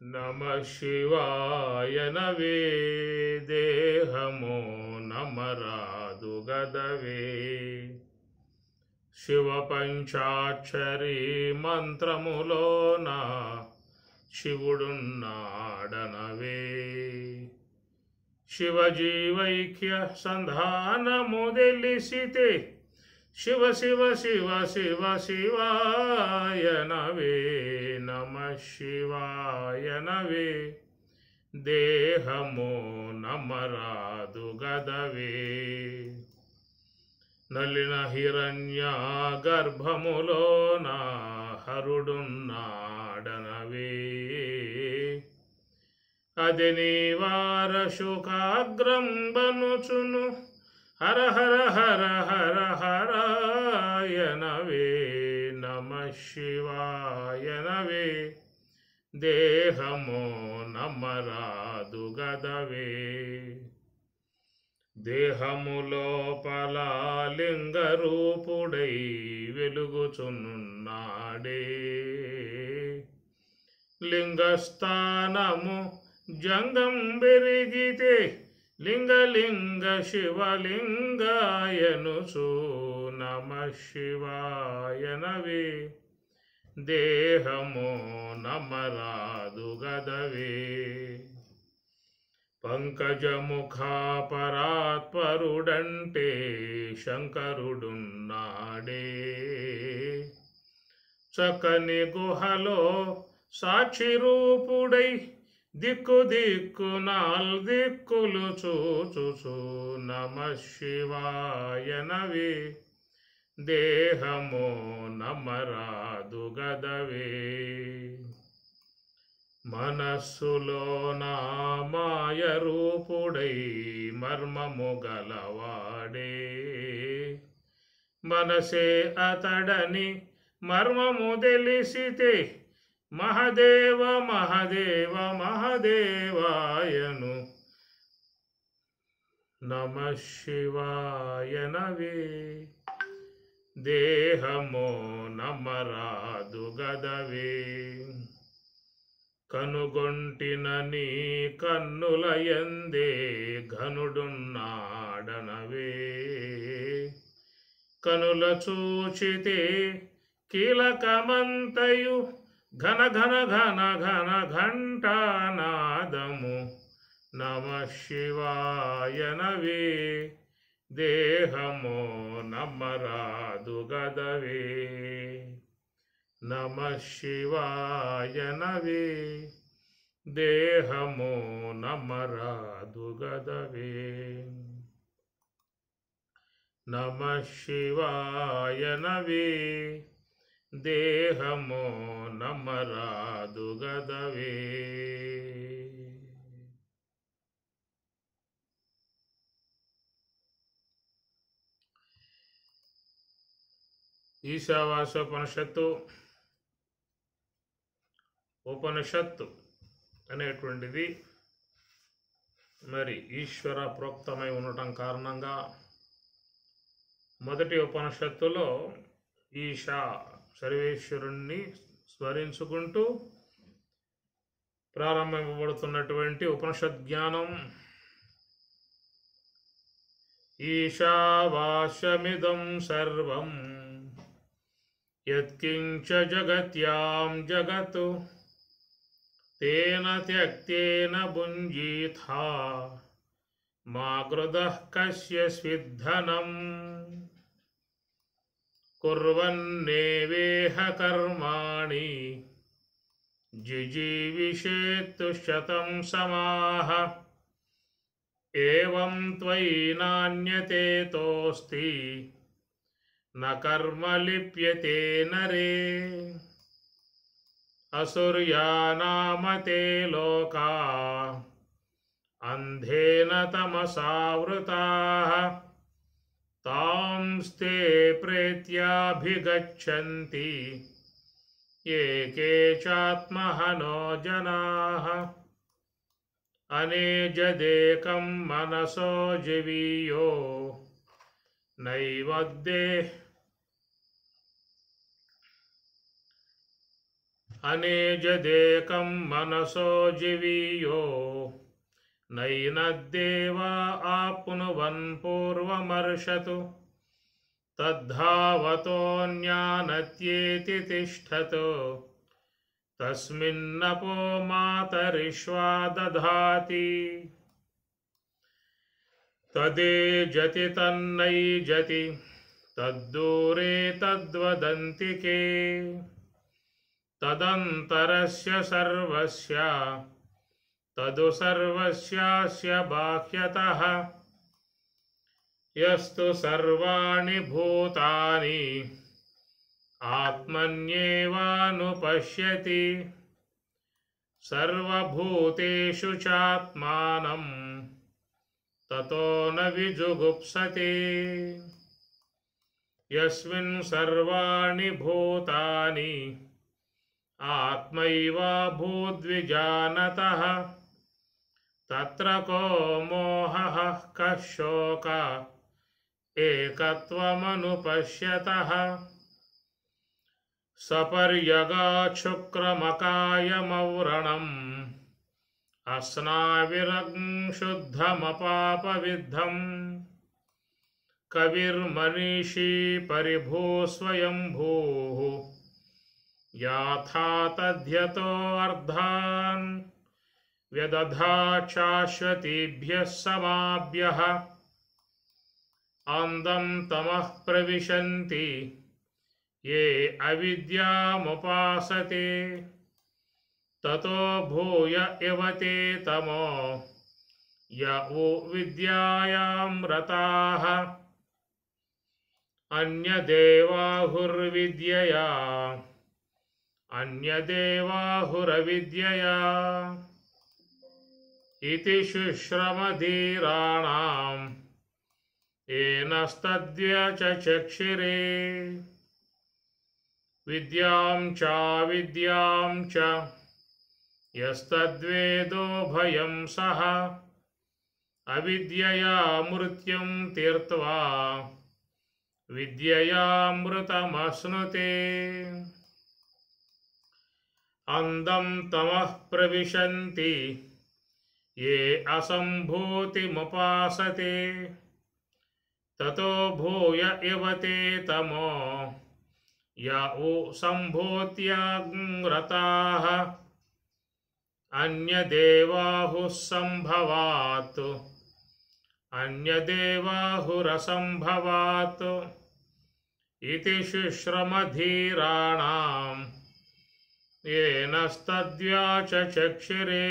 నమః శివాయనవే దేహము నమరాదు గదవే శివ పంచాక్షరి మంత్రములోన శివుడున్నాడనవే శివజీవైక్య సంధానము తెలిసితే శివ శివ శివ శివ శివాయనవే నమః శివాయనవే దేహము నమరాదు గదవే నలిన హిరణ్య గర్భములోన హరుడున్నాడనవే అది నీవార శుకాగ్రంబనుచును హర హర హర హర హరాయనవే నమః శివాయనవే దేహము నమరాదు గదవే దేహము లోపల లింగరూపుడై వెలుగుచునున్నాడే లింగస్థానము జంగం బెరిగితే లింగలింగ శివలింగాయనుచు నమః శివాయనవే దేహము నమరాదు గదవే పంకజముఖా పరాత్పరుడంటే శంకరుడున్నాడే చక్కని గుహలో సాక్షి రూపుడై దిక్కు దిక్కు నాల్దిక్కులు చూచుచు నమః శివాయనవే దేహము నమరాదు గదవే మనస్సులోన మాయ రూపుడై మర్మము గలవాడే మనసే అతడని మర్మము తెలిసితే మహదేవ మహదేవ మహదేవాయను నమః శివాయనవే దేహము నమరాదు గదవే కనుగొంటినని కన్నులయందే ఘనుడున్నాడనవే కనుల చూచితే కీలకమంతయు ఘన ఘన ఘన ఘన ఘంటానాదము నమః శివాయనవే దేహము నమరాదు గదవే నమః శివాయనవే దేహము నమరాదు గదవే నమః శివాయనవే దేహము నమరాదు గదవే ఈశావాస్యోపనిషత్తు ఉపనిషత్తు అనేటువంటిది మరి ఈశ్వర ప్రోక్తమై ఉండటం కారణంగా మొదటి ఉపనిషత్తులో ఈశా సర్వేశ్వరుణ్ణి స్మరించుకుంటూ ప్రారంభింపబడుతున్నటువంటి ఉపనిషత్ జ్ఞానం ఈశావాస్యమిదం సర్వం యత్కించ జగత్యాం జగత్ తేన త్యక్తేన భుంజీథా మా గృధః కస్య స్విద్ధనం కుర్వన్నేవేహ కర్మాణి జిజీవిషేత్తు శతం సమాః ఏవం త్వయి నాన్యతే తోస్తి న కర్మ లిప్యతే నరే అసుర్యానామతే లోకా అంధేన తమసావృతాః తాంస్తే ప్రేత్యాభిగచ్చంతి ఏకే చాత్మహనో జనాః అనేజదేకం మనసో జీవీయో నైవద్దే अनेजदेकं मनसो जीवीयो नैनद्देवा आप्नुवन् पूर्वमर्षतु तद्धावतोऽन्यानत्येति तिष्ठतो तस्मिन्नपो मातरिश्वा दधाति तदेजति तन्नैजति तद्दूरे तद्वदन्ति के तदन्तरस्य सर्वस्य तदु सर्वस्यास्य बाह्यतः यस्तु सर्वाणि भूतानि आत्मन्येवानुपश्यति सर्वभूतेषु चात्मानं ततो न विजुगुप्सते यस्मिन् सर्वाणि भूतानि आत्मैवाभूद्विजानतः तत्र को मोहः कः शोकः एकत्वमनुपश्यतः सपर्यगाच्छुक्रमकायमव्रणम् अस्नाविरङ्शुद्धमपापविद्धम् कविर्मनीषी परिभूस्वयंभूः याथा तद्यतोऽर्धान् व्यदधाच्छाश्वतीभ्यः समाभ्यः अन्धं तमः प्रविशन्ति ये अविद्यामुपासते ततो भूय एव ते तमो य वो विद्यायां रताः अन्यदेवाहुरविद्यया इति शुश्रमधीराणाम् येनस्तद्व्यचक्षिरे विद्यां च यस्तद्वेदो भयं सः अविद्यया मृत्युं तीर्त्वा विद्ययामृतमश्नुते अन्धं तमः प्रविशन्ति ये असम्भूतिमुपासते ततो भूय एव ते तमो य वो सम्भूत्याग्रताः अन्यदेवाहुस्सम्भवात् अन्यदेवाहुरसम्भवात् इति शुश्रमधीराणाम् येनस्तद्व्यचक्षिरे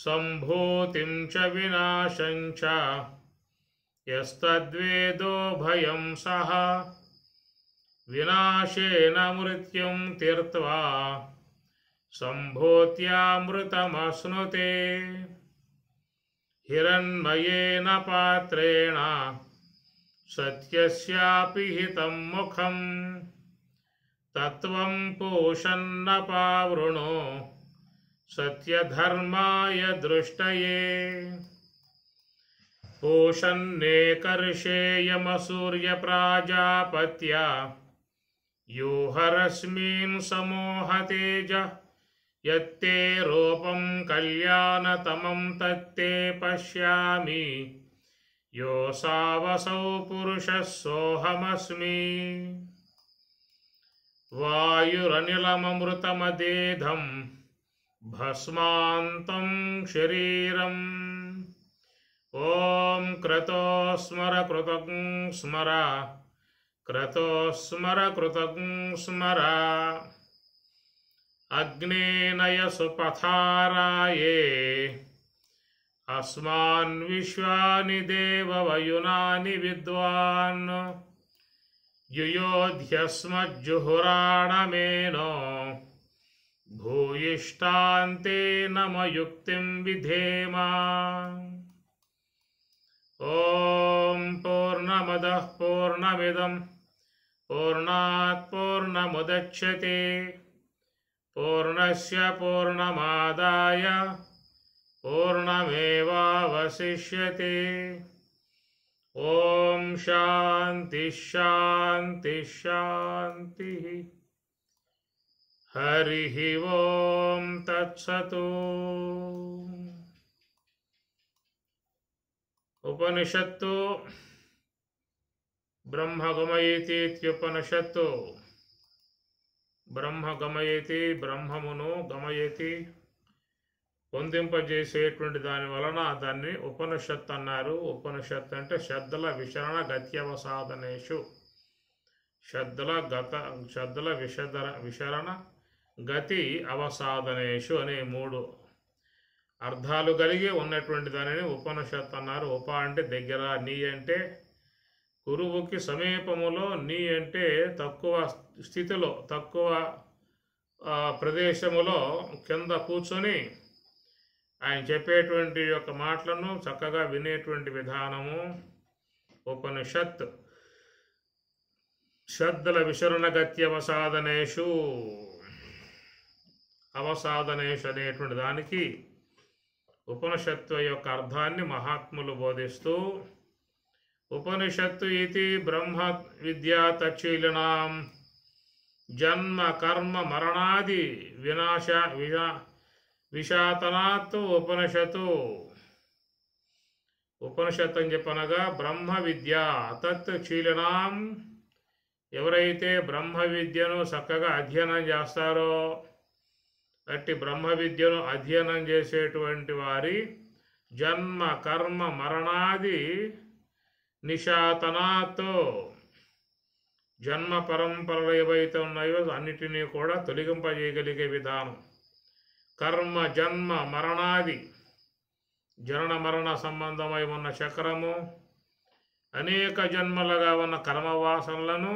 सम्भूतिं च विनाशं च यस्तद्वेदो भयं सः विनाशेन मृत्युं तीर्त्वा सम्भूत्यामृतमश्नुते हिरण्मयेन पात्रेण सत्यस्यापि हितं मुखं तत्त्वं पूषन्नपावृणो सत्यधर्माय दृष्टये पूषन्नेकर्षेयमसूर्यप्राजापत्या यो हरस्मिन् समोहतेज यत्ते रूपं कल्याणतमं तत्ते पश्यामि योऽसावसौ पुरुषः सोऽहमस्मि वायुरनिलममृतमदेधं भस्मान्तं शरीरम् ॐ क्रतो स्मर कृतं स्मर क्रतो स्मर कृतं स्मर अग्नेनयसु पथाराये अस्मान् विश्वानि देववयुनानि विद्वान् युयोध्यस्मज्जुहुराणमेनो भूयिष्ठान्ते नमयुक्तिं विधेम ॐ पूर्णमदः पूर्णमिदं पूर्णात् पूर्णमुदच्यते पूर्णस्य पूर्णमादाय पूर्णमेवावशिष्यते ॐ शान्ति शान्ति शान्तिः। హరి ఓం తత్సతు. ఉపనిషత్తు బ్రహ్మగమయతి ఇత్యుపనిషత్తు. బ్రహ్మగమయతి, బ్రహ్మమును గమయతి, పొందింపజేసేటువంటి దాని వలన దాన్ని ఉపనిషత్ అన్నారు. ఉపనిషత్ అంటే శబ్దల విశరణ గత్యవసాదనేషు. శబ్దల విశరణ గతి అవసాదనేషు అనే 3 అర్థాలు కలిగి ఉన్నటువంటి దానిని ఉపనిషత్ అన్నారు. ఉప అంటే దగ్గర, నీ అంటే గురువుకి సమీపములో, నీ అంటే తక్కువ స్థితిలో, తక్కువ ప్రదేశములో కింద కూర్చొని ఆయన చెప్పేటువంటి యొక్క మాటలను చక్కగా వినేటువంటి విధానము ఉపనిషత్. శబ్దల విశరణ గత్యవసాదనేషు, అవసాదనేషు అనేటువంటి దానికి ఉపనిషత్తు యొక్క అర్థాన్ని మహాత్ములు బోధిస్తూ, ఉపనిషత్తు ఇది బ్రహ్మ విద్యా తచ్చీలనాం జన్మ కర్మ మరణాది విషాతనాత్ ఉపనిషత్తు. ఉపనిషత్తు అని చెప్పనగా బ్రహ్మ విద్య తత్ చీలనాం, ఎవరైతే బ్రహ్మ విద్యను చక్కగా అధ్యయనం చేస్తారో అట్టి బ్రహ్మ విద్యను అధ్యయనం చేసేటువంటి వారి జన్మ కర్మ మరణాది నిషాతనాతో, జన్మ పరంపరలు ఏవైతే ఉన్నాయో అన్నిటినీ కూడా తొలగింపజేయగలిగే విధానం. కర్మ జన్మ మరణాది, జనన మరణ సంబంధమై ఉన్న చక్రము, అనేక జన్మలుగా ఉన్న కర్మవాసనలను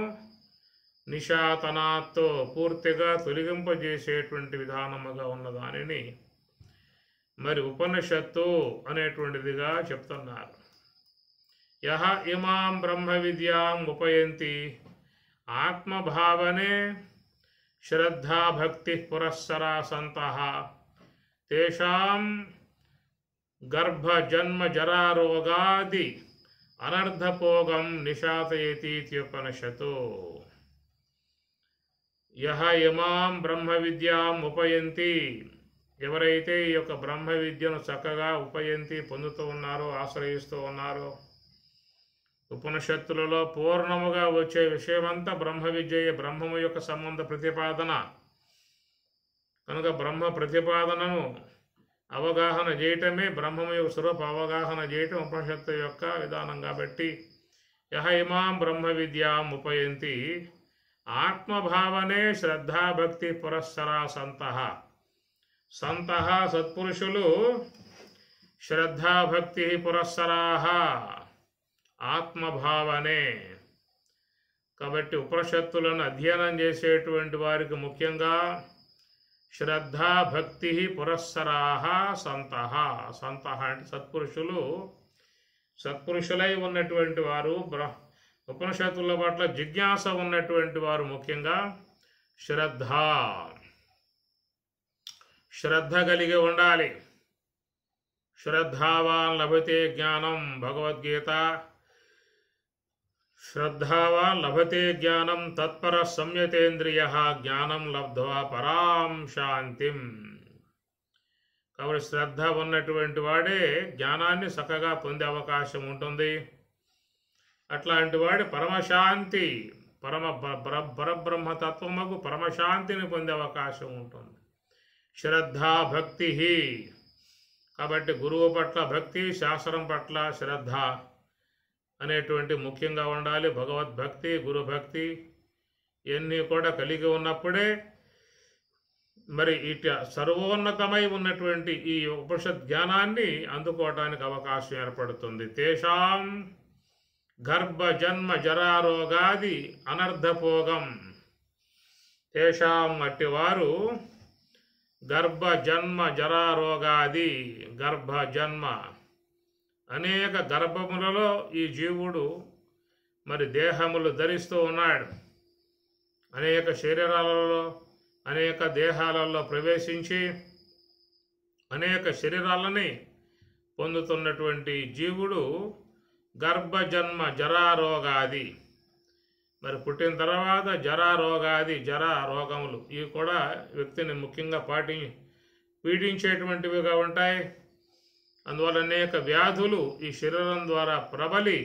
నిషాతనాతో పూర్తిగా తొలగింపజేసేటువంటి విధానముగా ఉన్న దానిని మరి ఉపనిషత్తు అనేటువంటిదిగా చెప్తున్నారు. యహ ఇమాం బ్రహ్మ విద్యాం ఉపయంతి ఆత్మభావనే శ్రద్ధాభక్తి పురస్సరా సంతః తేషాం గర్భజన్మ జరారోగాది అనర్ధపోగం నిషాతయతి ఇత్యుపనిషత్తు. యహ ఇమాం బ్రహ్మ విద్యాం ఉపయంతి, ఎవరైతే ఈ యొక్క బ్రహ్మ విద్యను చక్కగా ఉపయంతి పొందుతూ ఉన్నారో, ఆశ్రయిస్తూ ఉన్నారో, ఉపనిషత్తులలో పూర్ణముగా వచ్చే విషయమంతా బ్రహ్మ విద్యయే, బ్రహ్మము యొక్క సంబంధ ప్రతిపాదన కనుక బ్రహ్మ ప్రతిపాదనను అవగాహన చేయటమే, బ్రహ్మము యొక్క స్వరూప అవగాహన చేయటం ఉపనిషత్తు యొక్క విధానం. కాబట్టి యహ ఇమాం బ్రహ్మ విద్యాం ఉపయంతి ఆత్మభావనే శ్రద్ధాభక్తి పురస్సరా సంతః. సంతః సత్పురుషులు, శ్రద్ధాభక్తి పురస్సరాః ఆత్మభావనే. కాబట్టి ఉపనిషత్తులను అధ్యయనం చేసేటువంటి వారికి ముఖ్యంగా శ్రద్ధాభక్తి పురస్సరాః సంతః. సంతః అంటే సత్పురుషులు, సత్పురుషులై ఉన్నటువంటి వారు, ఉపనిషత్తుల పట్ల జిజ్ఞాస ఉన్నటువంటి వారు ముఖ్యంగా శ్రద్ధ కలిగి ఉండాలి. శ్రద్ధావాన్ లభతే జ్ఞానం, భగవద్గీత. శ్రద్ధావాన్ లభతే జ్ఞానం తత్పర సంయతేంద్రియ జ్ఞానం లబ్ధ్వా పరాం శాంతిం. కాబట్టి శ్రద్ధ ఉన్నటువంటి వాడే జ్ఞానాన్ని చక్కగా పొందే అవకాశం ఉంటుంది. అట్లాంటి వాడి పరమశాంతి, పరబ్రహ్మతత్వముకు పరమశాంతిని పొందే అవకాశం ఉంటుంది. శ్రద్ధాభక్తి, కాబట్టి గురువు పట్ల భక్తి, శాస్త్రం పట్ల శ్రద్ధ అనేటువంటి ముఖ్యంగా ఉండాలి. భగవద్భక్తి, గురుభక్తి ఇవన్నీ కూడా కలిగి ఉన్నప్పుడే మరి ఇటు సర్వోన్నతమై ఉన్నటువంటి ఈ ఉపనిషత్ జ్ఞానాన్ని అందుకోవటానికి అవకాశం ఏర్పడుతుంది. తేషాం గర్భ జన్మ జరారోగాది అనర్ధపోగం. తేషాం అట్టివారు గర్భ జన్మ జరారోగాది, గర్భ జన్మ అనేక గర్భములలో ఈ జీవుడు మరి దేహములు ధరిస్తూ ఉన్నాడు. అనేక శరీరాలలో, అనేక దేహాలలో ప్రవేశించి అనేక శరీరాలని పొందుతున్నటువంటి జీవుడు గర్భజన్మ జరారోగాది మరి పుట్టిన తర్వాత జరా రోగాది జరా రోగములు ఇవి కూడా వ్యక్తిని ముఖ్యంగా పీడించేటువంటివిగా ఉంటాయి. అందువల్ల అనేక వ్యాధులు ఈ శరీరం ద్వారా ప్రబలి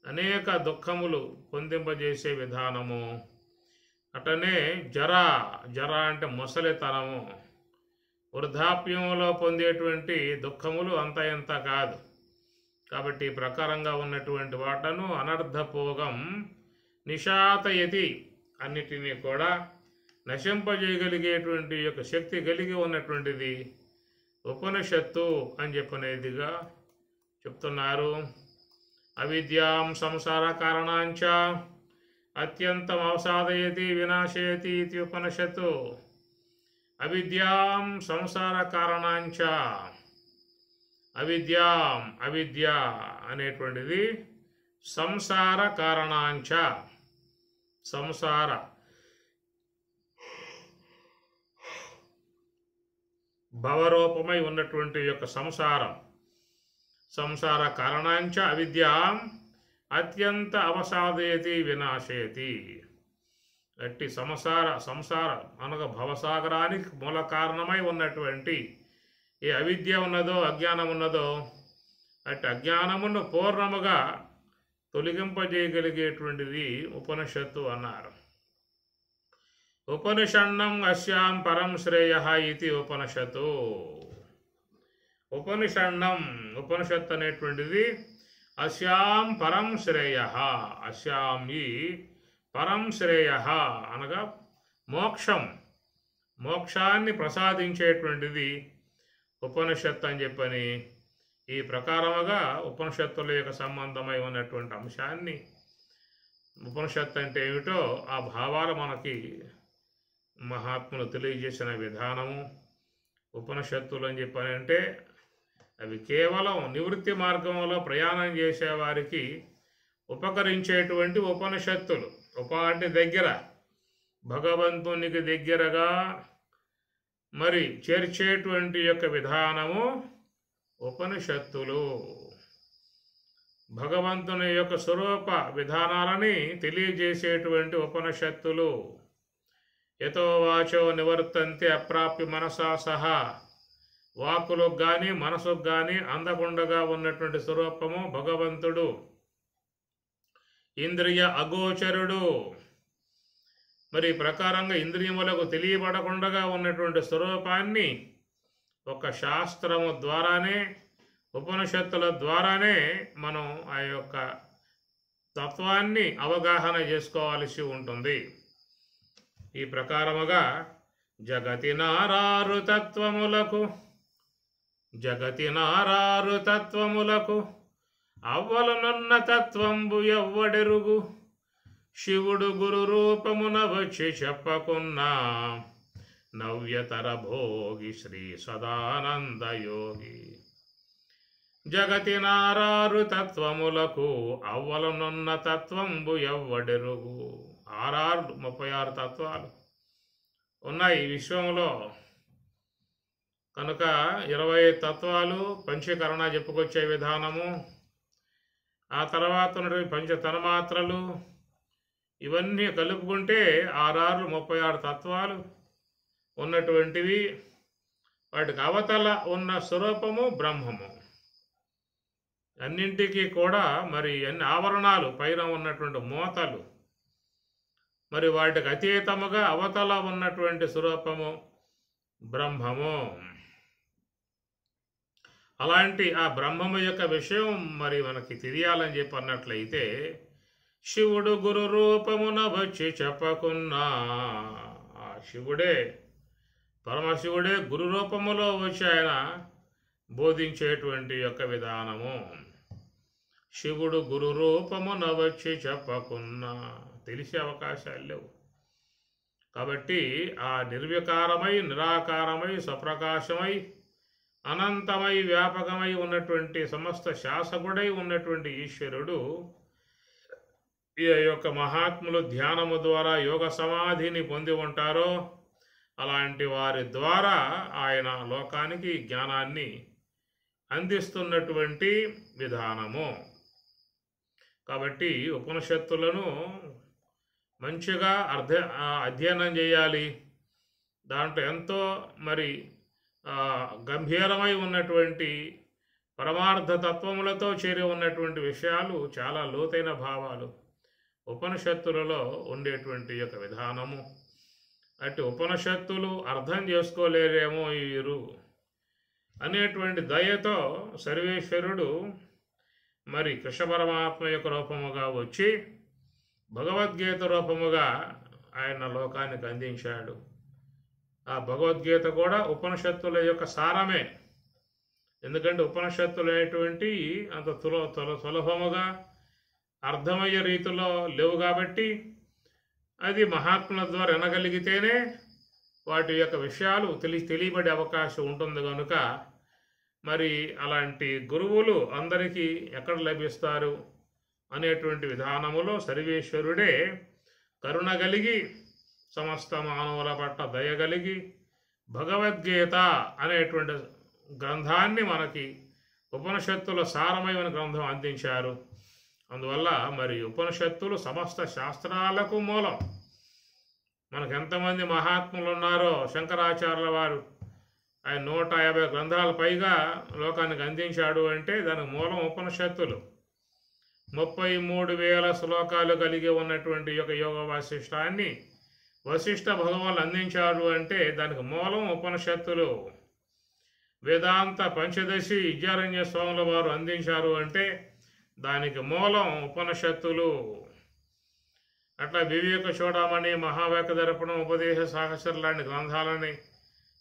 అనేక దుఃఖములు పొందింపజేసే విధానము. అటనే జర అంటే ముసలితనము, వృద్ధాప్యంలో పొందేటువంటి దుఃఖములు అంత ఇంత కాదు. కాబట్టి ఈ ప్రకారంగా ఉన్నటువంటి వాటను అనర్థపోగం నిశాతయతి, అన్నిటినీ కూడా నశింపజేయగలిగేటువంటి యొక్క శక్తి కలిగి ఉన్నటువంటిది ఉపనిషత్తు అని చెప్పనేదిగా చెప్తున్నారు. అవిద్యాం సంసార కారణాంచ అత్యంతం అవసాదయతి వినాశయతి ఇది ఉపనిషత్తు. అవిద్యాం సంసార కారణాంచ, అవిద్య అనేటువంటిది సంసార కారణాంచ, సంసార భవరూపమై ఉన్నటువంటి యొక్క సంసార కారణాంచ అవిద్యాం అత్యంత అవసాదయతి వినాశయతి. అట్టి సంసార అనగా భవసాగరానికి మూల కారణమై ఉన్నటువంటి ఏ అవిద్య ఉన్నదో, అజ్ఞానం ఉన్నదో, అట్టి అజ్ఞానమును పూర్ణముగా తొలగింపజేయగలిగేటువంటిది ఉపనిషత్తు అన్నారు. ఉపనిషన్నం అస్యాం పరం శ్రేయ ఇది ఉపనిషత్తు. ఉపనిషత్తు అనేటువంటిది అస్యాం పరం శ్రేయ, అస్యాం ఈ పరం శ్రేయ అనగా మోక్షాన్ని ప్రసాదించేటువంటిది ఉపనిషత్తు అని చెప్పని ఈ ప్రకారముగా ఉపనిషత్తుల యొక్క సంబంధమై ఉన్నటువంటి అంశాన్ని, ఉపనిషత్తు అంటే ఏమిటో ఆ భావాలు మనకి మహాత్ములు తెలియజేసిన విధానము. ఉపనిషత్తులు అని చెప్పని అంటే అవి కేవలం నివృత్తి మార్గంలో ప్రయాణం చేసేవారికి ఉపకరించేటువంటి ఉపనిషత్తులు. అంటే దగ్గర, భగవంతునికి దగ్గరగా మరి చేర్చేటువంటి యొక్క విధానము ఉపనిషత్తులు. భగవంతుని యొక్క స్వరూప విధానాలని తెలియజేసేటువంటి ఉపనిషత్తులు. యతో వాచో నివర్తంతే అప్రాప్య మనసా సహా, వాక్కులకు కానీ మనసుకు కానీ అందకుండగా ఉన్నటువంటి స్వరూపము భగవంతుడు. ఇంద్రియ అగోచరుడు. మరి ప్రకారంగా ఇంద్రియములకు తెలియబడకుండా ఉన్నటువంటి స్వరూపాన్ని ఒక శాస్త్రము ద్వారానే, ఉపనిషత్తుల ద్వారానే మనం ఆ యొక్క తత్వాన్ని అవగాహన చేసుకోవాల్సి ఉంటుంది. ఈ ప్రకారముగా జగతి నారారు తత్వములకు అవ్వలనున్న తత్వంబు ఎవ్వడెరుగు, శివుడు గురు రూపమున వచ్చి చెప్పకున్నా, నవ్యతర భోగి శ్రీ సదానంద యోగి. జగతి నారారు తత్వములకు అవ్వలనున్న తత్వంబు ఎవ్వడెరుగు. 36 తత్వాలు ఉన్నాయి ఈ విశ్వంలో. కనుక 20 తత్వాలు పంచకరణ చెప్పుకొచ్చే విధానము, ఆ తర్వాత ఉన్నటువంటి పంచతన్మాత్రలు, ఇవన్నీ కలుపుకుంటే 36 తత్వాలు ఉన్నటువంటివి. వాటికి అవతల ఉన్న స్వరూపము బ్రహ్మము. అన్నింటికీ కూడా మరి అన్ని ఆవరణాలు, పైన ఉన్నటువంటి మూతలు, మరి వాటికి అతీతముగా అవతల ఉన్నటువంటి స్వరూపము బ్రహ్మము. అలాంటి ఆ బ్రహ్మము యొక్క విషయం మరి మనకి తెలియాలని చెప్పి అన్నట్లయితే, శివుడు గురు రూపమున వచ్చి చెప్పకున్నా, ఆ శివుడే, పరమశివుడే గురు రూపములో వచ్చి ఆయన బోధించేటువంటి యొక్క విధానము. శివుడు గురు రూపమున వచ్చి చెప్పకున్నా తెలిసే అవకాశాలు లేవు. కాబట్టి ఆ నిర్వికారమై, నిరాకారమై, స్వప్రకాశమై, అనంతమై, వ్యాపకమై ఉన్నటువంటి సమస్త శాసకుడై ఉన్నటువంటి ఈశ్వరుడు ఈ యొక్క మహాత్ములు ధ్యానము ద్వారా యోగ సమాధిని పొంది ఉంటారో అలాంటి వారి ద్వారా ఆయన లోకానికి జ్ఞానాన్ని అందిస్తున్నటువంటి విధానము. కాబట్టి ఉపనిషత్తులను మంచిగా అధ్యయనం చేయాలి. దాంట్లో ఎంతో మరి గంభీరమై ఉన్నటువంటి పరమార్థ తత్వములతో చేరి ఉన్నటువంటి విషయాలు, చాలా లోతైన భావాలు ఉపనిషత్తులలో ఉండేటువంటి యొక్క విధానము. అటు ఉపనిషత్తులు అర్థం చేసుకోలేరేమో వీరు అనేటువంటి దయతో సర్వేశ్వరుడు మరి కృష్ణ పరమాత్మ యొక్క రూపముగా వచ్చి భగవద్గీత రూపముగా ఆయన లోకానికి అందించాడు. ఆ భగవద్గీత కూడా ఉపనిషత్తుల యొక్క సారమే. ఎందుకంటే ఉపనిషత్తులు అనేటువంటి అంత సులభముగా అర్థమయ్యే రీతిలో లేవు కాబట్టి అది మహాత్ముల ద్వారా వినగలిగితేనే వాటి యొక్క విషయాలు తెలియబడే అవకాశం ఉంటుంది. కనుక మరి అలాంటి గురువులు అందరికీ ఎక్కడ లభిస్తారు అనేటువంటి విధానములో సర్వేశ్వరుడే కరుణ కలిగి సమస్త మానవుల పట్ల దయగలిగి భగవద్గీత అనేటువంటి గ్రంథాన్ని మనకి ఉపనిషత్తుల సారమైన గ్రంథం అందించారు. అందువల్ల మరి ఉపనిషత్తులు సమస్త శాస్త్రాలకు మూలం. మనకు ఎంతమంది మహాత్ములు ఉన్నారో, శంకరాచార్యుల వారు ఆయన 150 గ్రంథాల పైగా లోకానికి అందించాడు అంటే దానికి మూలం ఉపనిషత్తులు. 33,000 శ్లోకాలు కలిగి ఉన్నటువంటి యోగ వాసిష్టాన్ని వశిష్ఠ భగవానులు అందించాడు అంటే దానికి మూలం ఉపనిషత్తులు. వేదాంత పంచదశి విద్యారణ్య స్వాముల వారు అందించారు అంటే దానికి మూలం ఉపనిషత్తులు. అట్లా వివేక చూడమని, మహావాక్య దర్పణం, ఉపదేశ సాహసర్ లాంటి గ్రంథాలని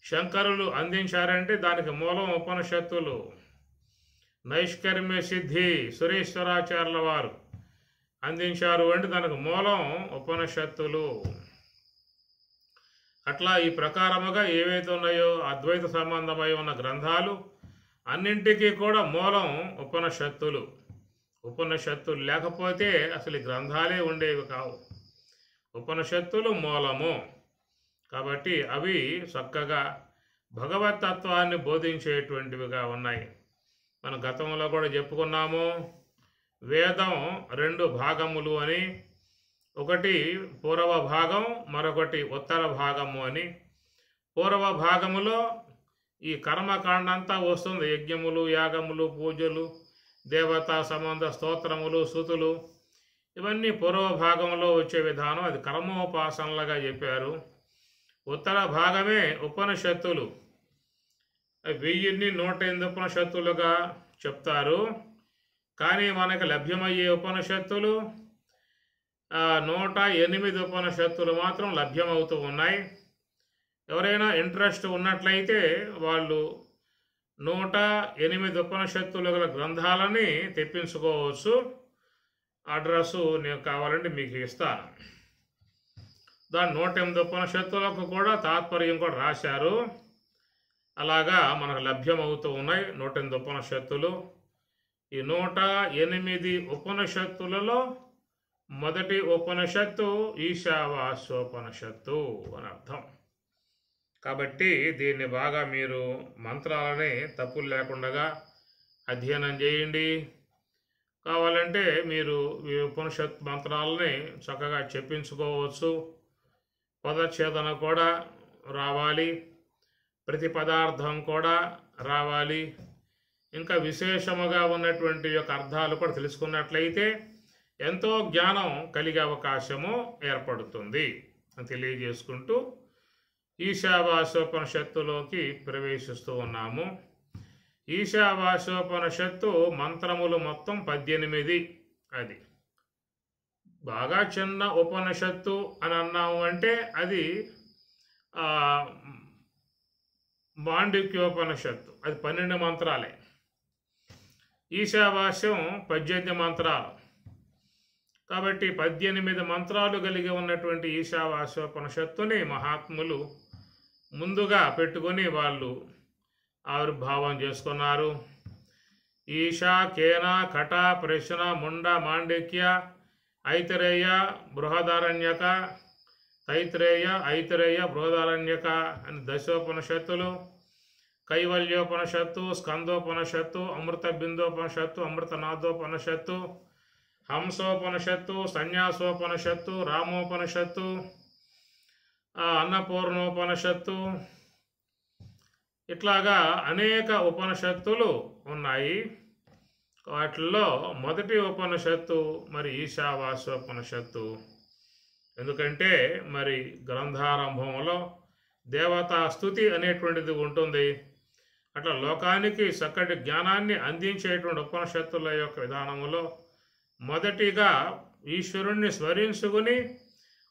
శంకరులు అందించారంటే దానికి మూలం ఉపనిషత్తులు. నైష్కర్మ్య సిద్ధి సురేశ్వరాచార్యుల వారు అందించారు అంటే దానికి మూలం ఉపనిషత్తులు. అట్లా ఈ ప్రకారముగా ఏవైతే ఉన్నాయో అద్వైత సంబంధమై ఉన్న గ్రంథాలు అన్నింటికీ కూడా మూలం ఉపనిషత్తులు. ఉపనిషత్తులు లేకపోతే అసలు గ్రంథాలే ఉండేవి కావు. ఉపనిషత్తులు మూలము కాబట్టి అవి చక్కగా భగవతత్వాన్ని బోధించేటువంటివిగా ఉన్నాయి. మనం గతంలో కూడా చెప్పుకున్నాము, వేదం 2 భాగములు అని. ఒకటి పూర్వ భాగం, మరొకటి ఉత్తర భాగము అని. పూర్వ భాగములో ఈ కర్మకాండ అంతా వస్తుంది. యజ్ఞములు, యాగములు, పూజలు, దేవతా సంబంధ స్తోత్రములు, స్తుతులు, ఇవన్నీ పూర్వ భాగంలో వచ్చే విధానం. అది కర్మోపాసనలుగా చెప్పారు. ఉత్తర భాగమే ఉపనిషత్తులు. 1,108 ఉపనిషత్తులుగా చెప్తారు. కానీ మనకు లభ్యమయ్యే ఉపనిషత్తులు 108 ఉపనిషత్తులు మాత్రం లభ్యమవుతూ ఉన్నాయి. ఎవరైనా ఇంట్రెస్ట్ ఉన్నట్లయితే వాళ్ళు 108 ఉపనిషత్తులు గల గ్రంథాలని తెప్పించుకోవచ్చు. అడ్రస్సు నేను కావాలంటే మీకు ఇస్తాను. దాని 108 ఉపనిషత్తులకు కూడా తాత్పర్యం కూడా రాశారు. అలాగా మనకు లభ్యమవుతూ ఉన్నాయి 108 ఉపనిషత్తులు. ఈ 108 ఉపనిషత్తులలో మొదటి ఉపనిషత్తు ఈశావాస్యోపనిషత్తు అని అర్థం. కాబట్టి దీన్ని బాగా మీరు మంత్రాలని తప్పులు లేకుండా అధ్యయనం చేయండి. కావాలంటే మీరు ఈ ఉపనిషత్ మంత్రాలని చక్కగా చెప్పించుకోవచ్చు. పదచ్ఛేదన కూడా రావాలి, ప్రతి పదార్థం కూడా రావాలి. ఇంకా విశేషముగా ఉన్నటువంటి యొక్క అర్థాలు కూడా తెలుసుకున్నట్లయితే ఎంతో జ్ఞానం కలిగే అవకాశము ఏర్పడుతుంది అని తెలియజేసుకుంటూ ఈశావాస్యోపనిషత్తులోకి ప్రవేశిస్తూ ఉన్నాము. ఈశావాస్యోపనిషత్తు మంత్రములు మొత్తం 18. అది బాగా చిన్న ఉపనిషత్తు అని అన్నాము అంటే అది మాండూక్యోపనిషత్తు. అది 12 మంత్రాలే. ఈశావాస్యం 18 మంత్రాలు. కాబట్టి 18 మంత్రాలు కలిగి ఉన్నటువంటి ఈశావాస్యోపనిషత్తుని మహాత్ములు ముందుగా పెట్టుకొని వాళ్ళు ఆవిర్భావం చేసుకున్నారు. ఈశా, కేన, కట, ప్రశ్న, ముండ, మాండక్య, ఐతరేయ, బృహదారణ్యక, తైత్రేయ, ఐతరేయ, బృహదారణ్యక అని 10 ఉపనిషత్తులు. కైవల్యోపనిషత్తు, స్కందోపనిషత్తు, అమృత బిందోపనిషత్తు, అమృతనాథోపనిషత్తు, హంసోపనిషత్తు, సన్యాసోపనిషత్తు, రామోపనిషత్తు, అన్నపూర్ణోపనిషత్తు, ఇట్లాగా అనేక ఉపనిషత్తులు ఉన్నాయి. వాటిల్లో మొదటి ఉపనిషత్తు మరి ఈశావాస్యోపనిషత్తు. ఎందుకంటే మరి గ్రంథారంభంలో దేవతా స్తుతి అనేటువంటిది ఉంటుంది. అట్లా లోకానికి చక్కటి జ్ఞానాన్ని అందించేటువంటి ఉపనిషత్తుల యొక్క విధానములో మొదటిగా ఈశ్వరుణ్ణి స్మరించుకుని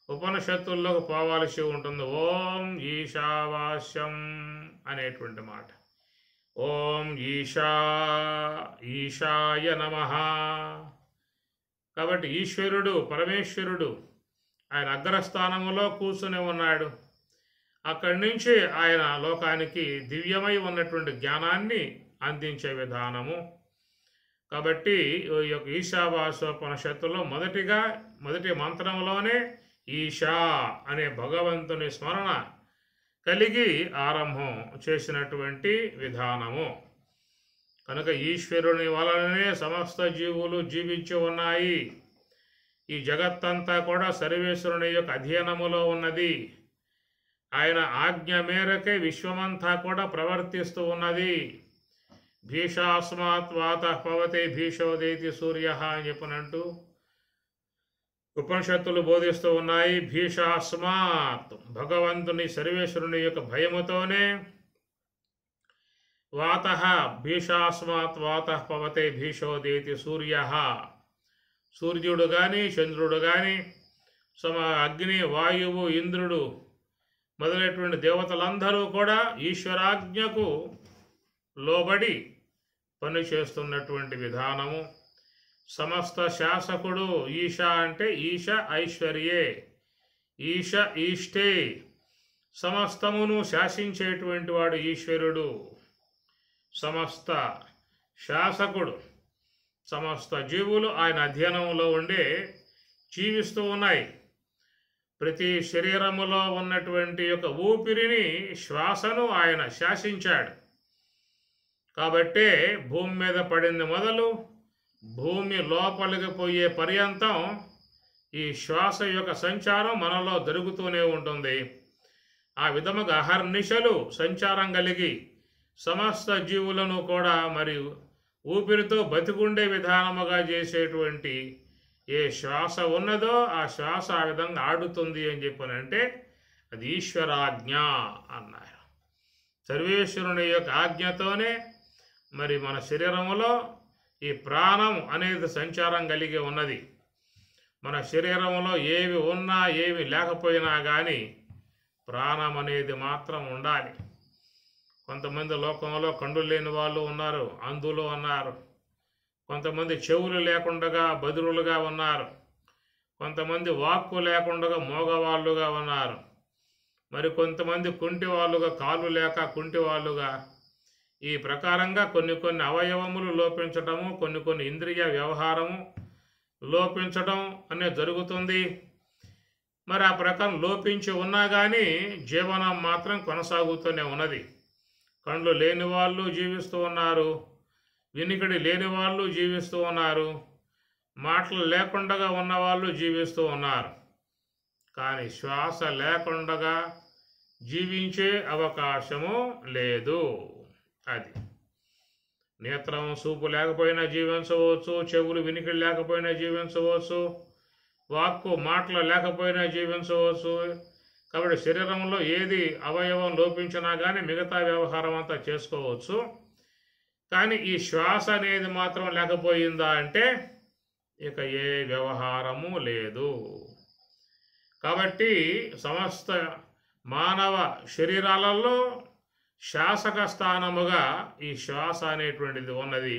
ఉపనిషత్తుల్లోకి పోవాల్సి ఉంటుంది. ఓం ఈశావాస్యం అనేటువంటి మాట. ఓం ఈశాయ నమః. కాబట్టి ఈశ్వరుడు పరమేశ్వరుడు ఆయన అగ్రస్థానములో కూర్చుని ఉన్నాడు. అక్కడి నుంచి ఆయన లోకానికి దివ్యమై ఉన్నటువంటి జ్ఞానాన్ని అందించే విధానము. కాబట్టి ఈ యొక్క ఈశావాస్యోపనిషత్తులో మొదటి మంత్రంలోనే ఈశా అనే భగవంతుని స్మరణ కలిగి ఆరంభం చేసినటువంటి విధానము. కనుక ఈశ్వరుని వలననే సమస్త జీవులు జీవించి ఉన్నాయి. ఈ జగత్తంతా కూడా సర్వేశ్వరుని యొక్క అధీనములో ఉన్నది. ఆయన ఆజ్ఞ మేరకే విశ్వమంతా కూడా ప్రవర్తిస్తూ ఉన్నది. భీషాస్మాత్ వాతః పవతే భీషోదేతి సూర్య అని చెప్పనంటూ ఉపనిషత్తులు బోధిస్తూ ఉన్నాయి. భీషాస్మాత్ భగవంతుని సర్వేశ్వరుని యొక్క భయముతోనే, వాతః భీషాస్మాత్ వాతః పవతే భీషోదేతి సూర్య, సూర్యుడు కానీ చంద్రుడు కానీ అగ్ని, వాయువు, ఇంద్రుడు మొదలైనటువంటి దేవతలందరూ కూడా ఈశ్వరాజ్ఞకు లోబడి పనిచేస్తున్నటువంటి విధానము. సమస్త శాసకుడు ఈశ అంటే ఈశ ఐశ్వర్యే, ఈశ ఈష్టే, సమస్తమును శాసించేటువంటి వాడు ఈశ్వరుడు. సమస్త శాసకుడు, సమస్త జీవులు ఆయన అధ్యయనంలో ఉండే జీవిస్తూ ఉన్నాయి. ప్రతి శరీరములో ఉన్నటువంటి యొక్క ఊపిరిని, శ్వాసను ఆయన శాసించాడు. కాబట్టే భూమి మీద పడింది మొదలు భూమి లోపలికి పోయే పర్యంతం ఈ శ్వాస యొక్క సంచారం మనలో జరుగుతూనే ఉంటుంది. ఆ విధముగా అహర్నిశలు సంచారం కలిగి సమస్త జీవులను కూడా మరియు ఊపిరితో బతికుండే విధానముగా చేసేటువంటి ఏ శ్వాస ఉన్నదో ఆ శ్వాస ఆ విధంగా ఆడుతుంది అని చెప్పనంటే అది ఈశ్వరాజ్ఞ అన్నారు. సర్వేశ్వరుని యొక్క ఆజ్ఞతోనే మరి మన శరీరములో ఈ ప్రాణం అనేది సంచారం కలిగి ఉన్నది. మన శరీరంలో ఏవి ఉన్నా ఏవి లేకపోయినా కానీ ప్రాణం అనేది మాత్రం ఉండాలి. కొంతమంది లోకంలో కళ్ళు లేని వాళ్ళు ఉన్నారు, అంధులు అన్నారు. కొంతమంది చెవులు లేకుండా బదురులుగా ఉన్నారు. కొంతమంది వాక్కు లేకుండా మోగవాళ్ళుగా ఉన్నారు. మరి కొంతమంది కుంటి వాళ్ళుగా, కాళ్ళు లేక కుంటి వాళ్ళుగా, ఈ ప్రకారంగా కొన్ని అవయవములు లోపించటము, కొన్ని ఇంద్రియ వ్యవహారము లోపించడం అనేది జరుగుతుంది. మరి ఆ ప్రకారం లోపించి ఉన్నా కానీ జీవనం మాత్రం కొనసాగుతూనే ఉన్నది. కళ్ళు లేని వాళ్ళు జీవిస్తూ ఉన్నారు, వినికిడి లేని వాళ్ళు జీవిస్తూ ఉన్నారు, మాటలు లేకుండా ఉన్నవాళ్ళు జీవిస్తూ ఉన్నారు. కానీ శ్వాస లేకుండా జీవించే అవకాశము లేదు. అది నేత్రం చూపు లేకపోయినా జీవించవచ్చు, చెవులు వినికిడి లేకపోయినా జీవించవచ్చు, వాక్కు మాటలు లేకపోయినా జీవించవచ్చు. కాబట్టి శరీరంలో ఏది అవయవం లోపించినా కానీ మిగతా వ్యవహారం అంతా చేసుకోవచ్చు. కానీ ఈ శ్వాస అనేది మాత్రం లేకపోయిందా అంటే ఇక ఏ వ్యవహారము లేదు. కాబట్టి సమస్త మానవ శరీరాలలో శాసక స్థానముగా ఈ శ్వాస అనేటువంటిది ఉన్నది.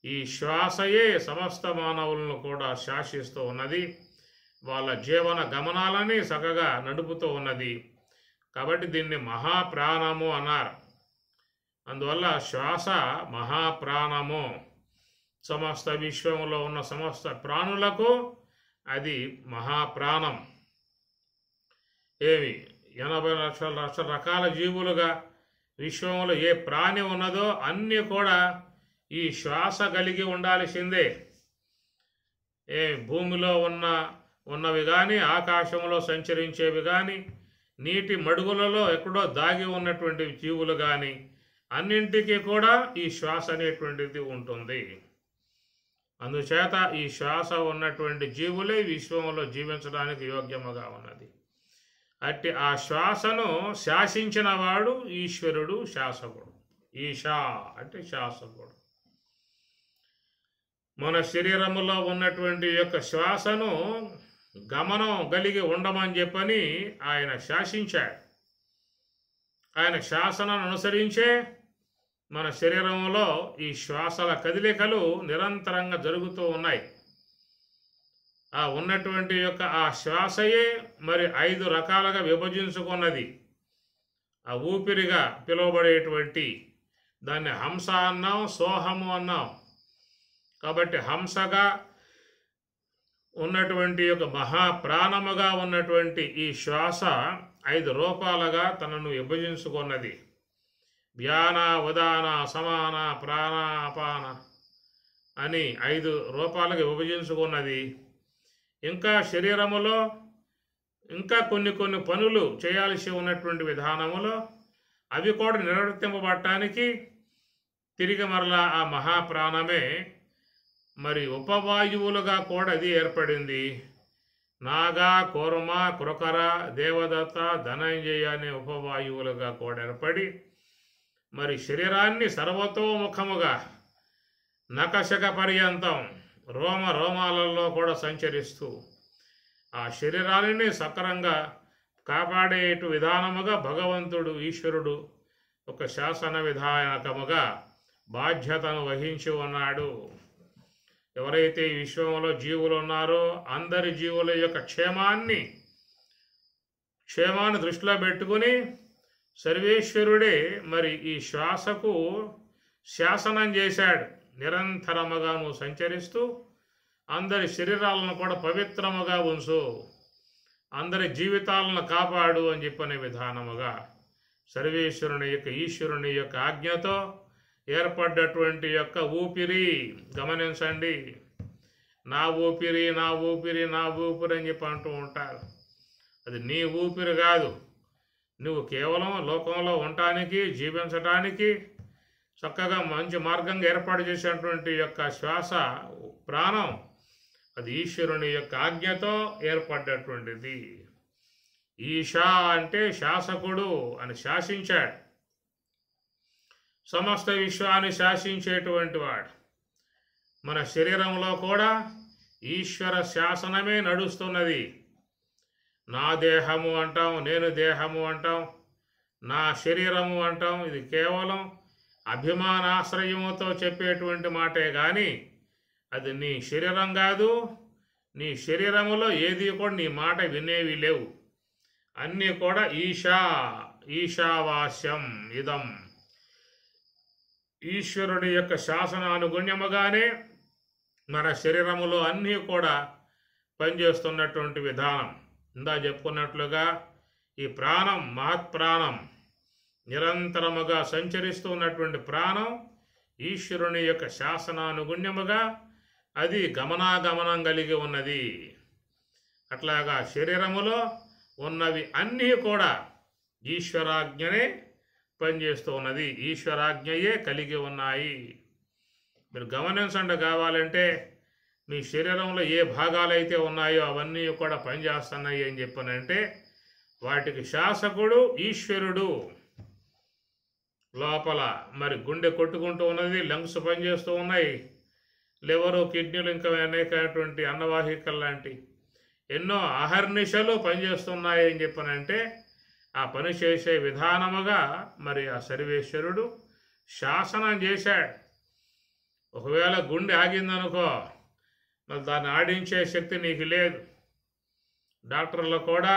ఈ శ్వాసయే సమస్త మానవులను కూడా శాసిస్తూ ఉన్నది. వాళ్ళ జీవన గమనాలని చక్కగా నడుపుతూ ఉన్నది. కాబట్టి దీన్ని మహాప్రాణము అన్నారు. అందువల్ల శ్వాస మహాప్రాణము. సమస్త విశ్వంలో ఉన్న సమస్త ప్రాణులకు అది మహాప్రాణం. 80 లక్షల రకాల జీవులుగా విశ్వంలో ఏ ప్రాణి ఉన్నదో అన్నీ కూడా ఈ శ్వాస కలిగి ఉండాల్సిందే. భూమిలో ఉన్నవి కానీ, ఆకాశంలో సంచరించేవి కానీ, నీటి మడుగులలో ఎక్కడో దాగి ఉన్నటువంటి జీవులు కానీ, అన్నింటికీ కూడా ఈ శ్వాస అనేటువంటిది ఉంటుంది. అందుచేత ఈ శ్వాస ఉన్నటువంటి జీవులే విశ్వంలో జీవించడానికి యోగ్యముగా ఉన్నది. అట్టి ఆ శ్వాసను శాసించిన వాడు ఈశ్వరుడు, శాసకుడు. ఈశా అంటే శాసకుడు. మన శరీరములో ఉన్నటువంటి యొక్క శ్వాసను గమనం కలిగి ఉండమని చెప్పని ఆయన శాసించాడు. ఆయన శాసనాన్ని అనుసరించే మన శరీరంలో ఈ శ్వాసల కదలికలు నిరంతరంగా జరుగుతూ ఉన్నాయి. ఆ ఉన్నటువంటి యొక్క ఆ శ్వాసయే మరి 5 రకాలుగా విభజించుకున్నది. ఆ ఊపిరిగా పిలువబడేటువంటి దాన్ని హంస అన్నాం, సోహము అన్నాం. కాబట్టి హంసగా ఉన్నటువంటి యొక్క మహాప్రాణముగా ఉన్నటువంటి ఈ శ్వాస 5 రూపాలుగా తనను విభజించుకున్నది. వ్యాన, ఉదాన, సమాన, ప్రాణ, అపాన అని 5 రూపాలుగా విభజించుకున్నది. ఇంకా శరీరములో ఇంకా కొన్ని పనులు చేయాల్సి ఉన్నటువంటి విధానములో అవి కూడా నిర్వర్తింపబడటానికి తిరిగి మరలా ఆ మహాప్రాణమే మరి ఉపవాయువులుగా కూడా అది ఏర్పడింది. నాగా, కూర్మ, కృకర, దేవదత్త, ధనంజయ అనే ఉపవాయువులుగా కూడా ఏర్పడి మరి శరీరాన్ని సర్వతోముఖముగా నకశక పర్యంతం రోమాలలో కూడా సంచరిస్తూ ఆ శరీరాన్ని సక్రంగా కాపాడేటు విధానముగా భగవంతుడు, ఈశ్వరుడు ఒక శాసన విధానకముగా బాధ్యతను వహించి ఉన్నాడు. ఎవరైతే ఈ విశ్వంలో జీవులు ఉన్నారో అందరి జీవుల యొక్క క్షేమాన్ని దృష్టిలో పెట్టుకుని సర్వేశ్వరుడే మరి ఈ శ్వాసకు శాసనం చేశాడు. నిరంతరముగా నువ్వు సంచరిస్తూ అందరి శరీరాలను కూడా పవిత్రముగా ఉంచు, అందరి జీవితాలను కాపాడు అని చెప్పనే విధానముగా సర్వేశ్వరుని యొక్క ఈశ్వరుని యొక్క ఆజ్ఞతో ఏర్పడ్డటువంటి యొక్క ఊపిరి గమనించండి. నా ఊపిరి, నా ఊపిరి, నా ఊపిరి అని చెప్పి అంటూ ఉంటారు. అది నీ ఊపిరి కాదు. నువ్వు కేవలం లోకంలో ఉండటానికి, జీవించటానికి చక్కగా మంచి మార్గంగా ఏర్పాటు చేసినటువంటి యొక్క శ్వాస, ప్రాణం అది ఈశ్వరుని యొక్క ఆజ్ఞతో ఏర్పడ్డటువంటిది. ఈశా అంటే శాసకుడు అని శాసించాడు. సమస్త విశ్వాన్ని శాసించేటువంటి వాడు. మన శరీరంలో కూడా ఈశ్వర శాసనమే నడుస్తున్నది. నా దేహము అంటాం, నేను దేహము అంటాం, నా శరీరము అంటాం. ఇది కేవలం అభిమానాశ్రయముతో చెప్పేటువంటి మాటే కానీ అది నీ శరీరం కాదు. నీ శరీరములో ఏది కూడా నీ మాట వినేవి లేవు. అన్నీ కూడా ఈశావాస్యం ఇదం. ఈశ్వరుడి యొక్క శాసనానుగుణ్యముగానే మన శరీరములో అన్నీ కూడా పనిచేస్తున్నటువంటి విధానం. ఇందా చెప్పుకున్నట్లుగా ఈ ప్రాణం, మహత్ప్రాణం, నిరంతరముగా సంచరిస్తున్నటువంటి ప్రాణం ఈశ్వరుని యొక్క శాసనానుగుణ్యముగా అది గమనాగమనం కలిగి ఉన్నది. అట్లాగా శరీరములో ఉన్నవి అన్నీ కూడా ఈశ్వరాజ్ఞనే పనిచేస్తూ ఉన్నది. ఈశ్వరాజ్ఞయే కలిగి ఉన్నాయి. మీరు గమనించండి. కావాలంటే మీ శరీరంలో ఏ భాగాలైతే ఉన్నాయో అవన్నీ కూడా పనిచేస్తున్నాయి అని చెప్పనంటే వాటికి శాసకుడు ఈశ్వరుడు. లోపల మరి గుండె కొట్టుకుంటూ ఉన్నది, లంగ్స్ పనిచేస్తూ ఉన్నాయి, లివరు, కిడ్నీలు, ఇంకా అనేకటువంటి అన్నవాహికలు లాంటి ఎన్నో అహర్నిశలు పనిచేస్తున్నాయి అని చెప్పనంటే ఆ పని చేసే విధానముగా మరి ఆ సర్వేశ్వరుడు శాసనం చేశాడు. ఒకవేళ గుండె ఆగిందనుకో, మరి దాన్ని ఆడించే శక్తి నీకు లేదు. డాక్టర్లు కూడా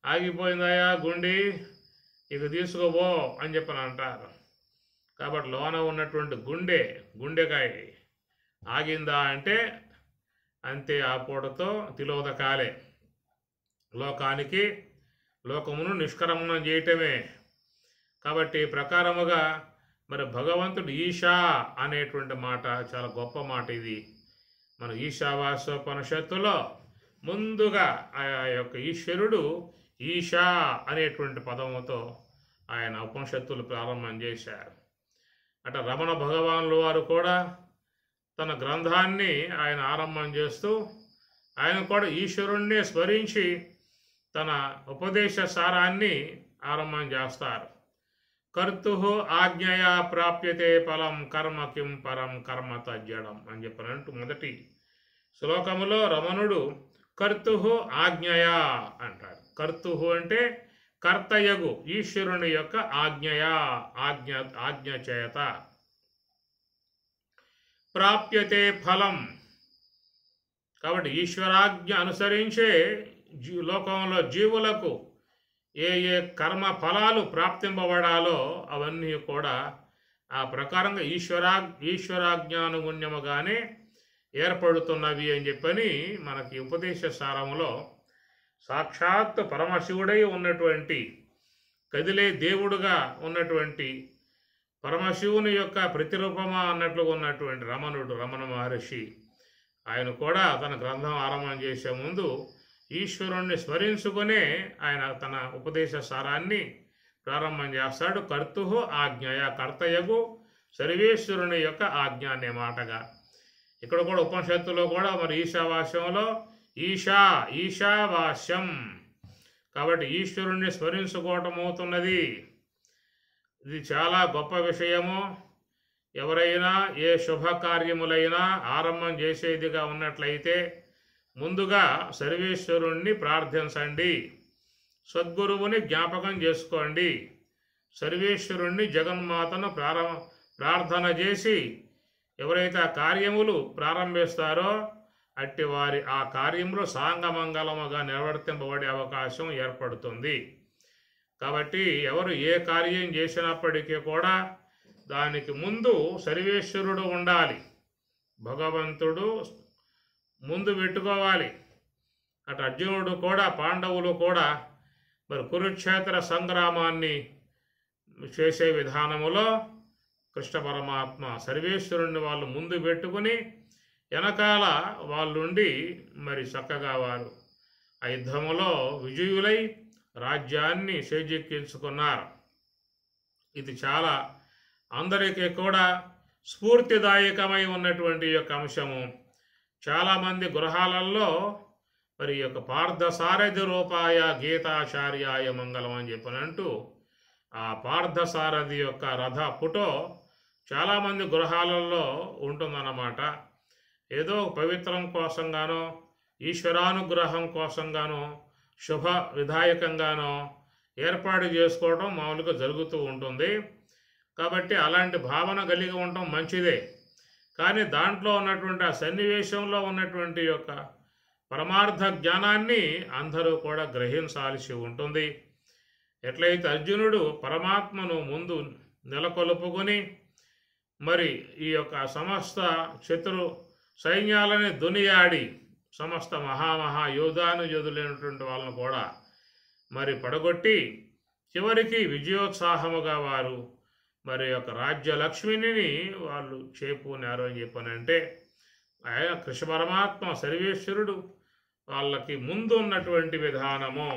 ఆగిపోయిందాయా గుండె, ఇక తీసుకోబో అని చెప్పని అంటారు. కాబట్టి లోన ఉన్నటువంటి గుండెకాయ ఆగిందా అంటే అంతే, ఆ పూటతో తిలోదకాలే. లోకమును నిష్క్రమణం చేయటమే. కాబట్టి ప్రకారముగా మరి భగవంతుడు ఈశా అనేటువంటి మాట చాలా గొప్ప మాట. ఇది మన ఈశావాస్యోపనిషత్తులో ముందుగా ఆ యొక్క ఈశ్వరుడు ఈశా అనేటువంటి పదముతో ఆయన ఉపనిషత్తులు ప్రారంభం చేశారు. అట రమణ భగవానుల వారు కూడా తన గ్రంథాన్ని ఆయన ఆరంభం చేస్తూ ఆయన కూడా ఈశ్వరుణ్ణి స్మరించి తన ఉపదేశ సారాన్ని ఆరంభం చేస్తారు. కర్తు ఆజ్ఞయా ప్రాప్యతే ఫలం కర్మ కిం పరం కర్మ తజ్జడం అని చెప్పినట్టు మొదటి శ్లోకములో రమణుడు కర్తు ఆజ్ఞయా అంటాడు. కర్తు అంటే కర్తయగు ఈశ్వరుని యొక్క ఆజ్ఞ చేత ప్రాప్యతే ఫలం. కాబట్టి ఈశ్వరాజ్ఞ అనుసరించే లోకంలో జీవులకు ఏ ఏ కర్మ ఫలాలు ప్రాప్తింపబడాలో అవన్నీ కూడా ఆ ప్రకారంగా ఈశ్వరాజ్ఞానుగుణ్యముగానే ఏర్పడుతున్నవి అని చెప్పని మనకి ఉపదేశ సారములో సాక్షాత్ పరమశివుడై ఉన్నటువంటి కదిలే దేవుడుగా ఉన్నటువంటి పరమశివుని యొక్క ప్రతిరూపమా అన్నట్లుగా ఉన్నటువంటి రమణ మహర్షి ఆయన కూడా తన గ్రంథం ఆరంభం చేసే ముందు ఈశ్వరుణ్ణి స్మరించుకునే ఆయన తన ఉపదేశ సారాన్ని ప్రారంభం చేస్తాడు. కర్తు ఆజ్ఞయ కర్తయగు సర్వేశ్వరుని యొక్క ఆజ్ఞ అనే మాటగా. ఇక్కడ కూడా ఉపనిషత్తులో కూడా మరి ఈశావాస్యంలో ఈశావాస్యం కాబట్టి ఈశ్వరుణ్ణి స్మరించుకోవటం అవుతున్నది. ఇది చాలా గొప్ప విషయము. ఎవరైనా ఏ శుభకార్యములైనా ఆరంభం చేసేదిగా ఉన్నట్లయితే ముందుగా సర్వేశ్వరుణ్ణి ప్రార్థించండి, సద్గురువుని జ్ఞాపకం చేసుకోండి, సర్వేశ్వరుణ్ణి జగన్మాతను ప్రార్థన చేసి ఎవరైతే ఆ కార్యములు ప్రారంభిస్తారో అట్టి వారి ఆ కార్యములు సాంగమంగళముగా నిర్వర్తింపబడే అవకాశం ఏర్పడుతుంది. కాబట్టి ఎవరు ఏ కార్యం చేసినప్పటికీ కూడా దానికి ముందు సర్వేశ్వరుడు ఉండాలి, భగవంతుడు ముందు పెట్టుకోవాలి. అటు అర్జునుడు కూడా పాండవులు కూడా మరి కురుక్షేత్ర సంగ్రామాన్ని చేసే విధానములో కృష్ణ పరమాత్మ సర్వేశ్వరుణ్ణి వాళ్ళు ముందు పెట్టుకుని వెనకాల వాళ్ళుండి మరి చక్కగా వారు ఆ యుద్ధములో విజయులై రాజ్యాన్ని చేజిక్కించుకున్నారు. ఇది చాలా అందరికీ కూడా స్ఫూర్తిదాయకమై ఉన్నటువంటి యొక్క అంశము. చాలామంది గృహాలలో మరి యొక్క పార్థసారథి రూపాయ గీతాచార్యాయ మంగళం అని చెప్పనంటూ ఆ పార్థసారథి యొక్క రథ ఫోటో చాలామంది గృహాలలో ఉంటుందన్నమాట. ఏదో పవిత్రం కోసంగానో ఈశ్వరానుగ్రహం కోసంగానో శుభ విధాయకంగానో ఏర్పాటు చేసుకోవడం మామూలుగా జరుగుతూ ఉంటుంది. కాబట్టి అలాంటి భావన కలిగి ఉండటం మంచిదే. కానీ దాంట్లో ఉన్నటువంటి ఆ సన్నివేశంలో ఉన్నటువంటి యొక్క పరమార్థ జ్ఞానాన్ని అందరూ కూడా గ్రహించాల్సి ఉంటుంది. ఎట్లయితే అర్జునుడు పరమాత్మను ముందు నెలకొల్పుకొని మరి ఈ యొక్క సమస్త శత్రు సైన్యాలని దునియాడి సమస్త యోధులైనటువంటి వాళ్ళను కూడా మరి పడగొట్టి చివరికి విజయోత్సాహముగా వారు మరి యొక్క రాజ్యలక్ష్మిని వాళ్ళు చేపూనారు అని చెప్పనంటే ఆయన కృష్ణ పరమాత్మ సర్వేశ్వరుడు వాళ్ళకి ముందు ఉన్నటువంటి విధానము.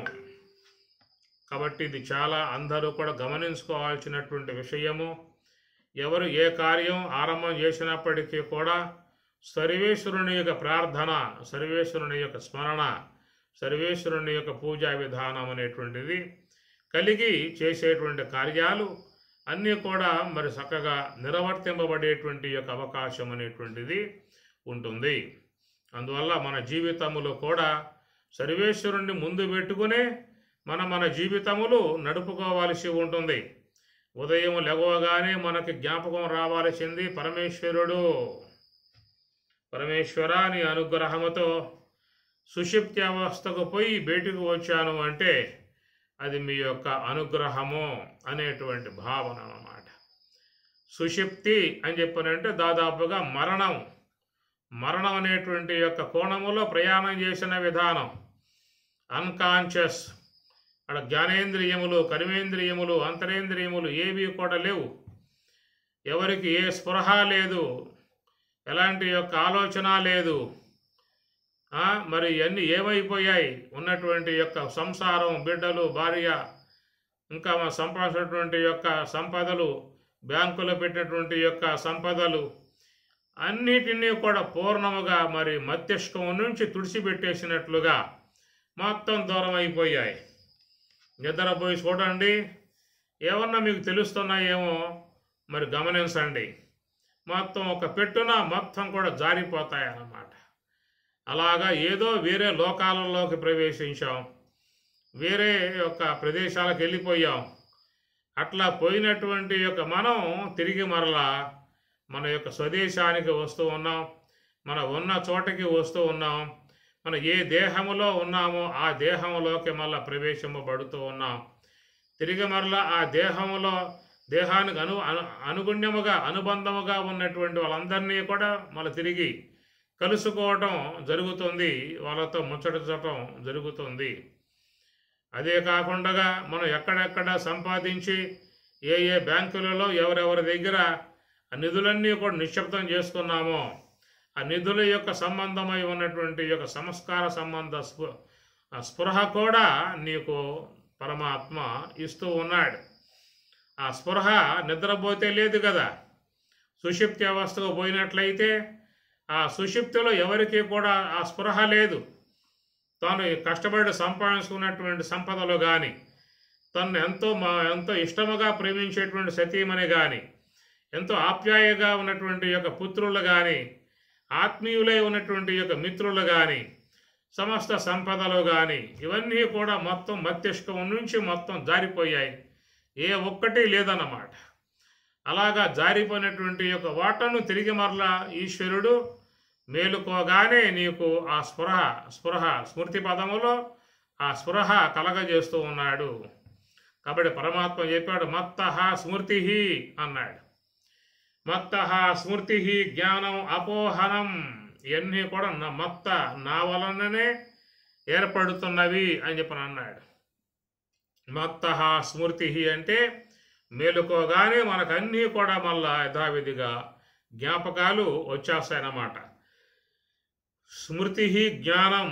కాబట్టి ఇది చాలా అందరూ కూడా గమనించుకోవాల్సినటువంటి విషయము. ఎవరు ఏ కార్యం ఆరంభం చేసినప్పటికీ కూడా సర్వేశ్వరుని యొక్క ప్రార్థన, సర్వేశ్వరుని యొక్క స్మరణ, సర్వేశ్వరుని యొక్క పూజా విధానం అనేటువంటిది కలిగి చేసేటువంటి కార్యాలు అన్నీ కూడా మరి చక్కగా నిర్వర్తింపబడేటువంటి యొక్క అవకాశం అనేటువంటిది ఉంటుంది. అందువల్ల మన జీవితములో కూడా సర్వేశ్వరుణ్ణి ముందు పెట్టుకునే మన జీవితములు నడుపుకోవాల్సి ఉంటుంది. ఉదయం లెగవగానే మనకి జ్ఞాపకం రావాల్సింది పరమేశ్వరుడు. పరమేశ్వరాని అనుగ్రహముతో సుషుప్తి అవస్థకు పోయి బయటకు వచ్చాను అంటే అది మీ యొక్క అనుగ్రహము అనేటువంటి భావన అన్నమాట. సుషుప్తి అని చెప్పనంటే దాదాపుగా మరణం అనేటువంటి యొక్క కోణములో ప్రయాణం చేసిన విధానం. అన్కాన్షియస్ అక్కడ జ్ఞానేంద్రియములు, కర్మేంద్రియములు, అంతరేంద్రియములు ఏవి కూడా లేవు. ఎవరికి ఏ స్పృహ లేదు. ఎలాంటి యొక్క ఆలోచన లేదు. మరి ఇవన్నీ ఏమైపోయాయి? ఉన్నటువంటి యొక్క సంసారం, బిడ్డలు, భార్య, ఇంకా సంపాదించినటువంటి యొక్క సంపదలు, బ్యాంకులో పెట్టినటువంటి యొక్క సంపదలు అన్నిటినీ కూడా పూర్ణముగా మరి మస్తిష్కం నుంచి తుడిచిపెట్టేసినట్లుగా మొత్తం దూరం అయిపోయాయి. నిద్రపోయి చూడండి, ఏమన్నా మీకు తెలుస్తున్నాయేమో మరి గమనించండి. మొత్తం ఒక పెట్టున మొత్తం కూడా జారిపోతాయి అన్నమాట. అలాగా ఏదో వేరే లోకాలలోకి ప్రవేశించాం, వేరే యొక్క ప్రదేశాలకు వెళ్ళిపోయాం. అట్లా పోయినటువంటి యొక్క మనం తిరిగి మరలా మన యొక్క స్వదేశానికి వస్తూ ఉన్నాం, మన ఉన్న చోటకి వస్తూ ఉన్నాం. మనం ఏ దేహములో ఉన్నామో ఆ దేహంలోకి మళ్ళా ప్రవేశింపబడుతూ ఉన్నాం. తిరిగి మరలా ఆ దేహానికి అనుగుణ్యముగా అనుబంధముగా ఉన్నటువంటి వాళ్ళందరినీ కూడా మళ్ళీ తిరిగి కలుసుకోవటం జరుగుతుంది, వాళ్ళతో ముచ్చటించటం జరుగుతుంది. అదే కాకుండా మనం ఎక్కడెక్కడ సంపాదించి ఏ ఏ బ్యాంకులలో ఎవరెవరి దగ్గర ఆ నిధులన్నీ కూడా నిక్షిప్తం చేసుకున్నామో ఆ నిధుల యొక్క సంబంధమై ఉన్నటువంటి యొక్క సంస్కార సంబంధ స్పృహ కూడా నీకు పరమాత్మ ఇస్తూ ఉన్నాడు. ఆ స్పృహ నిద్రపోతే లేదు కదా. సుషుప్తి అవస్థకు పోయినట్లయితే ఆ సుషుప్తిలో ఎవరికి కూడా ఆ స్పృహ లేదు. తాను కష్టపడి సంపాదించుకున్నటువంటి సంపదలు కానీ, తను ఎంతో ఇష్టముగా ప్రేమించేటువంటి సతీమణి కానీ, ఎంతో ఆప్యాయగా ఉన్నటువంటి యొక్క పుత్రులు కానీ, ఆత్మీయులై ఉన్నటువంటి యొక్క మిత్రులు కానీ, సమస్త సంపదలు కానీ ఇవన్నీ కూడా మొత్తం మస్తిష్కం నుంచి మొత్తం జారిపోయాయి. ఏ ఒక్కటి లేదన్నమాట. అలాగా జారిపోయినటువంటి యొక్క వాటను తిరిగి మరలా ఈశ్వరుడు మేలుకోగానే నీకు ఆ స్మృతి పదములో ఆ స్పృహ కలగజేస్తూ ఉన్నాడు. కాబట్టి పరమాత్మ చెప్పాడు, మత్తః స్మృతి అన్నాడు. మత్తః స్మృతి జ్ఞానం అపోహనం. ఇవన్నీ కూడా నా వలననే ఏర్పడుతున్నవి అని చెప్పని అన్నాడు. మత్తః స్మృతి అంటే మేలుకోగానే మనకన్నీ కూడా మళ్ళా యథావిధిగా జ్ఞాపకాలు వచ్చేస్తాయన్నమాట. స్మృతి జ్ఞానం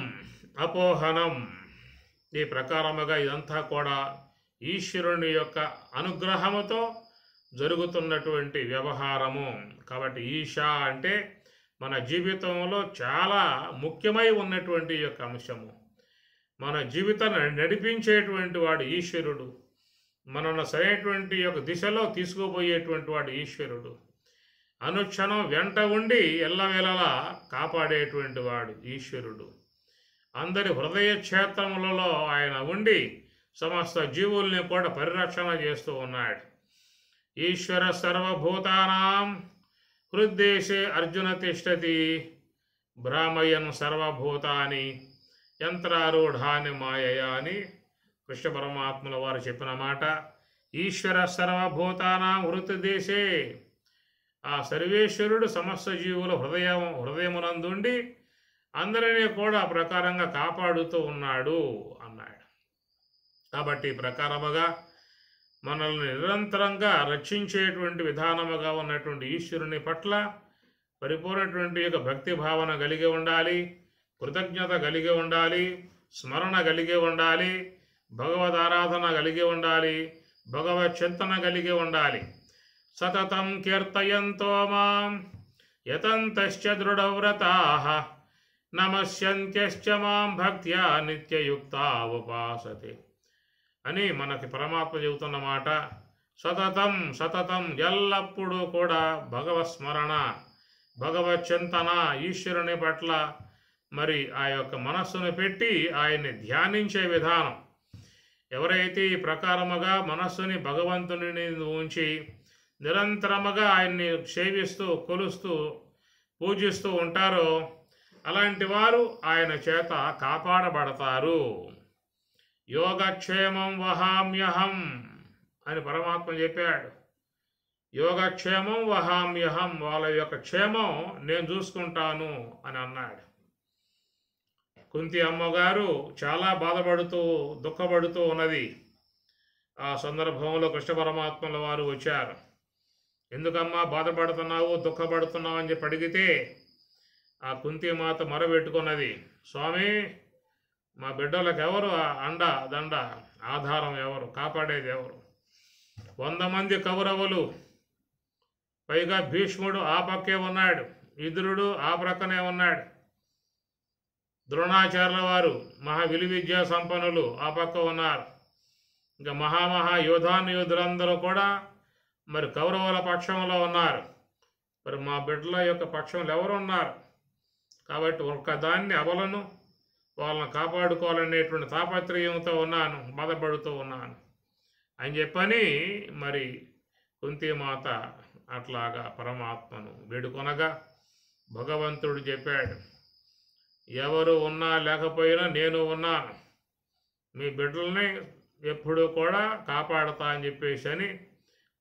అపోహనం. ఈ ప్రకారముగా ఇదంతా కూడా ఈశ్వరుని యొక్క అనుగ్రహముతో జరుగుతున్నటువంటి వ్యవహారము. కాబట్టి ఈశా అంటే మన జీవితంలో చాలా ముఖ్యమై ఉన్నటువంటి యొక్క అంశము. మన జీవితాన్ని నడిపించేటువంటి వాడు ఈశ్వరుడు. మనను సరైనటువంటి యొక్క దిశలో తీసుకుపోయేటువంటి వాడు ఈశ్వరుడు. అనుక్షణం వెంట ఉండి ఎల్లవేళలా కాపాడేటువంటి వాడు ఈశ్వరుడు. అందరి హృదయ క్షేత్రములలో ఆయన ఉండి సమస్త జీవుల్ని కూడా పరిరక్షణ చేస్తూ ఉన్నాడు. ఈశ్వర సర్వభూతానాం హృద్దేశే అర్జున తిష్టతి భ్రామయన్ సర్వభూతాని యంత్రారూఢాని మాయయా అని కృష్ణ పరమాత్మల వారు చెప్పిన మాట. ఈశ్వర సర్వభూతానాం హృద్దేశే, ఆ సర్వేశ్వరుడు సమస్త జీవుల హృదయమునందుండి అందరినీ కూడా ప్రకారంగా కాపాడుతూ ఉన్నాడు అన్నాడు. కాబట్టి ప్రకారముగా మనల్ని నిరంతరంగా రక్షించేటువంటి విధానముగా ఉన్నటువంటి ఈశ్వరుని పట్ల పరిపూర్ణటువంటి యొక్క భక్తి భావన కలిగి ఉండాలి, కృతజ్ఞత కలిగి ఉండాలి, స్మరణ కలిగి ఉండాలి, భగవద్ ఆరాధన కలిగి ఉండాలి, భగవత్ చింతన కలిగి ఉండాలి. సతతం కీర్తయంతో మాం యతంతశ్చ దృఢవ్రతాః నమస్యంత్యశ్చ మాం భక్త్యా నిత్యయుక్తా ఉపాసతే అని మనకి పరమాత్మ చెబుతున్న మాట. సతతం సతతం ఎల్లప్పుడూ కూడా భగవత్ స్మరణ, భగవత్ చింతన, ఈశ్వరుని పట్ల మరి ఆ యొక్క మనస్సును పెట్టి ఆయన్ని ధ్యానించే విధానం. ఎవరైతే ఈ ప్రకారముగా మనస్సుని భగవంతుని ఉంచి నిరంతరముగా ఆయన్ని సేవిస్తూ కొలుస్తూ పూజిస్తూ ఉంటారో అలాంటి వారు ఆయన చేత కాపాడబడతారు. యోగక్షేమం వహామ్యహం అని పరమాత్మ చెప్పాడు. యోగక్షేమం వహామ్యహం, వాళ్ళ యొక్క క్షేమం నేను చూసుకుంటాను అని అన్నాడు. కుంతి అమ్మగారు చాలా బాధపడుతూ దుఃఖపడుతూ ఉన్నది. ఆ సందర్భంలో కృష్ణ పరమాత్మల వారు వచ్చారు. ఎందుకమ్మా బాధపడుతున్నావు, దుఃఖపడుతున్నావు అని చెప్పి అడిగితే ఆ కుంతిమాత మొరబెట్టుకున్నది, స్వామి మా బిడ్డలకు ఎవరు అండ దండ ఆధారం, ఎవరు కాపాడేది ఎవరు? 100 మంది కౌరవులు, పైగా భీష్ముడు ఆ పక్కే ఉన్నాడు, విదురుడు ఆ ప్రక్కనే ఉన్నాడు, ద్రోణాచార్యుల వారు మహా విలువిద్యా సంపన్నులు ఆ పక్క ఉన్నారు. ఇంకా మహామహా యోధులందరూ కూడా మరి కౌరవుల పక్షంలో ఉన్నారు. మరి మా బిడ్డల యొక్క పక్షంలో ఎవరు ఉన్నారు? కాబట్టి ఒక్కదాన్ని అబలను వాళ్ళని కాపాడుకోవాలనేటువంటి తాపత్రయంతో ఉన్నాను, బాధపడుతూ ఉన్నాను అని చెప్పని మరి కుంతిమాత అట్లాగా పరమాత్మను వేడుకొనగా భగవంతుడు చెప్పాడు, ఎవరు ఉన్నా లేకపోయినా నేను ఉన్నాను, మీ బిడ్డల్ని ఎప్పుడూ కూడా కాపాడతా అని చెప్పేసి అని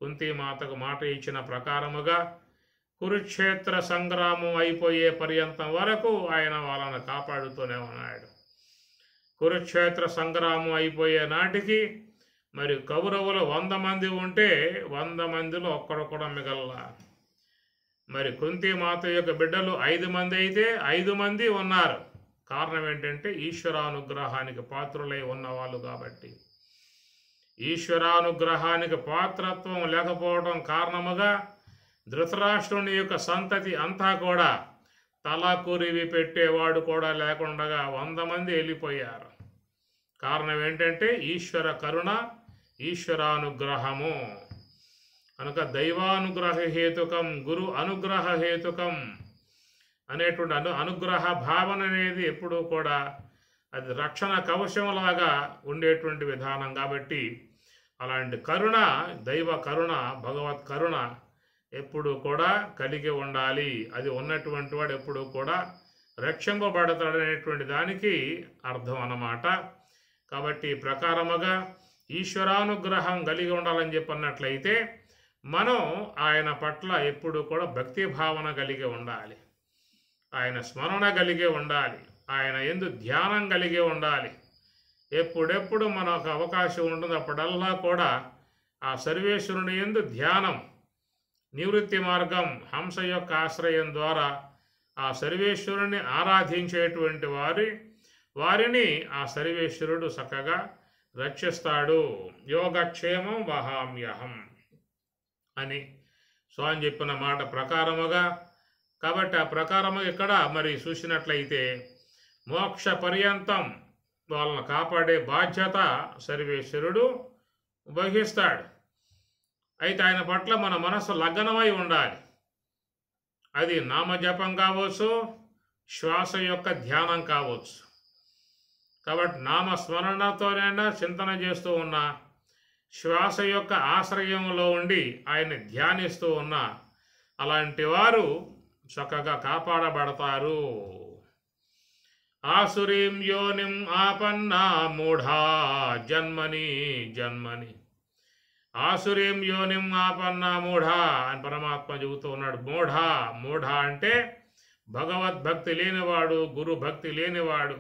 కుంతిమాతకు మాట ఇచ్చిన ప్రకారముగా కురుక్షేత్ర సంగ్రామం అయిపోయే పర్యంతం వరకు ఆయన వాళ్ళని కాపాడుతూనే ఉన్నాడు. కురుక్షేత్ర సంగ్రామం అయిపోయే నాటికి మరి కౌరవులు 100 మంది ఉంటే 100 మందిలో ఒక్కడు కూడా మిగల. మరి కుంతిమాత యొక్క బిడ్డలు 5 మంది అయితే 5 మంది ఉన్నారు. కారణం ఏంటంటే ఈశ్వరానుగ్రహానికి పాత్రులై ఉన్నవాళ్ళు కాబట్టి. ఈశ్వరానుగ్రహానికి పాత్రత్వం లేకపోవడం కారణముగా ధృతరాష్ట్రుని యొక్క సంతతి అంతా కూడా తలకురివి పెట్టేవాడు కూడా లేకుండా 100 మంది వెళ్ళిపోయారు. కారణం ఏంటంటే ఈశ్వర కరుణ, ఈశ్వరానుగ్రహము. కనుక దైవానుగ్రహ హేతుకం, గురు అనుగ్రహ హేతుకం అనేటువంటి అనుగ్రహ భావన అనేది ఎప్పుడూ కూడా అది రక్షణ కవచంలాగా ఉండేటువంటి విధానం. కాబట్టి అలాంటి కరుణ, దైవ కరుణ, భగవత్ కరుణ ఎప్పుడు కూడా కలిగి ఉండాలి. అది ఉన్నటువంటి వాడు ఎప్పుడు కూడా రక్షింపబడతాడనేటువంటి దానికి అర్థం అన్నమాట. కాబట్టి ప్రకారముగా ఈశ్వరానుగ్రహం కలిగి ఉండాలని చెప్పన్నట్లయితే మనం ఆయన పట్ల ఎప్పుడు కూడా భక్తి భావన కలిగి ఉండాలి, ఆయన స్మరణ కలిగి ఉండాలి, ఆయన యందు ధ్యానం కలిగి ఉండాలి. ఎప్పుడెప్పుడు మనకు అవకాశం ఉంటుంది అప్పుడల్లా కూడా ఆ సర్వేశ్వరుని యందు ధ్యానం, నివృత్తి మార్గం, హంస యొక్క ఆశ్రయం ద్వారా ఆ సర్వేశ్వరుని ఆరాధించేటువంటి వారిని ఆ సర్వేశ్వరుడు చక్కగా రక్షిస్తాడు. యోగక్షేమం వహామ్యహం అని స్వామి చెప్పిన మాట ప్రకారముగా. కాబట్టి ఆ ప్రకారము ఇక్కడ మరి చూసినట్లయితే మోక్ష పర్యంతం వాళ్ళని కాపాడే బాధ్యత సర్వేశ్వరుడు వహిస్తాడు. అయితే ఆయన పట్ల మన మనసు లగ్నమై ఉండాలి. అది నామజపం కావచ్చు, శ్వాస యొక్క ధ్యానం కావచ్చు. కాబట్టి నామస్మరణతోనైనా చింతన చేస్తూ ఉన్నా, శ్వాస యొక్క ఆశ్రయంలో ఉండి ఆయన్ని ధ్యానిస్తూ ఉన్నా అలాంటి వారు చక్కగా కాపాడబడతారు. ఆసురీం యోనిం ఆపన్నా మూఢా జన్మని జన్మని. ఆసురీం యోనిం ఆపన్నా మూఢా అని పరమాత్మ చెబుతూ ఉన్నాడు. మూఢ అంటే భగవద్భక్తి లేనివాడు, గురు భక్తి లేనివాడు,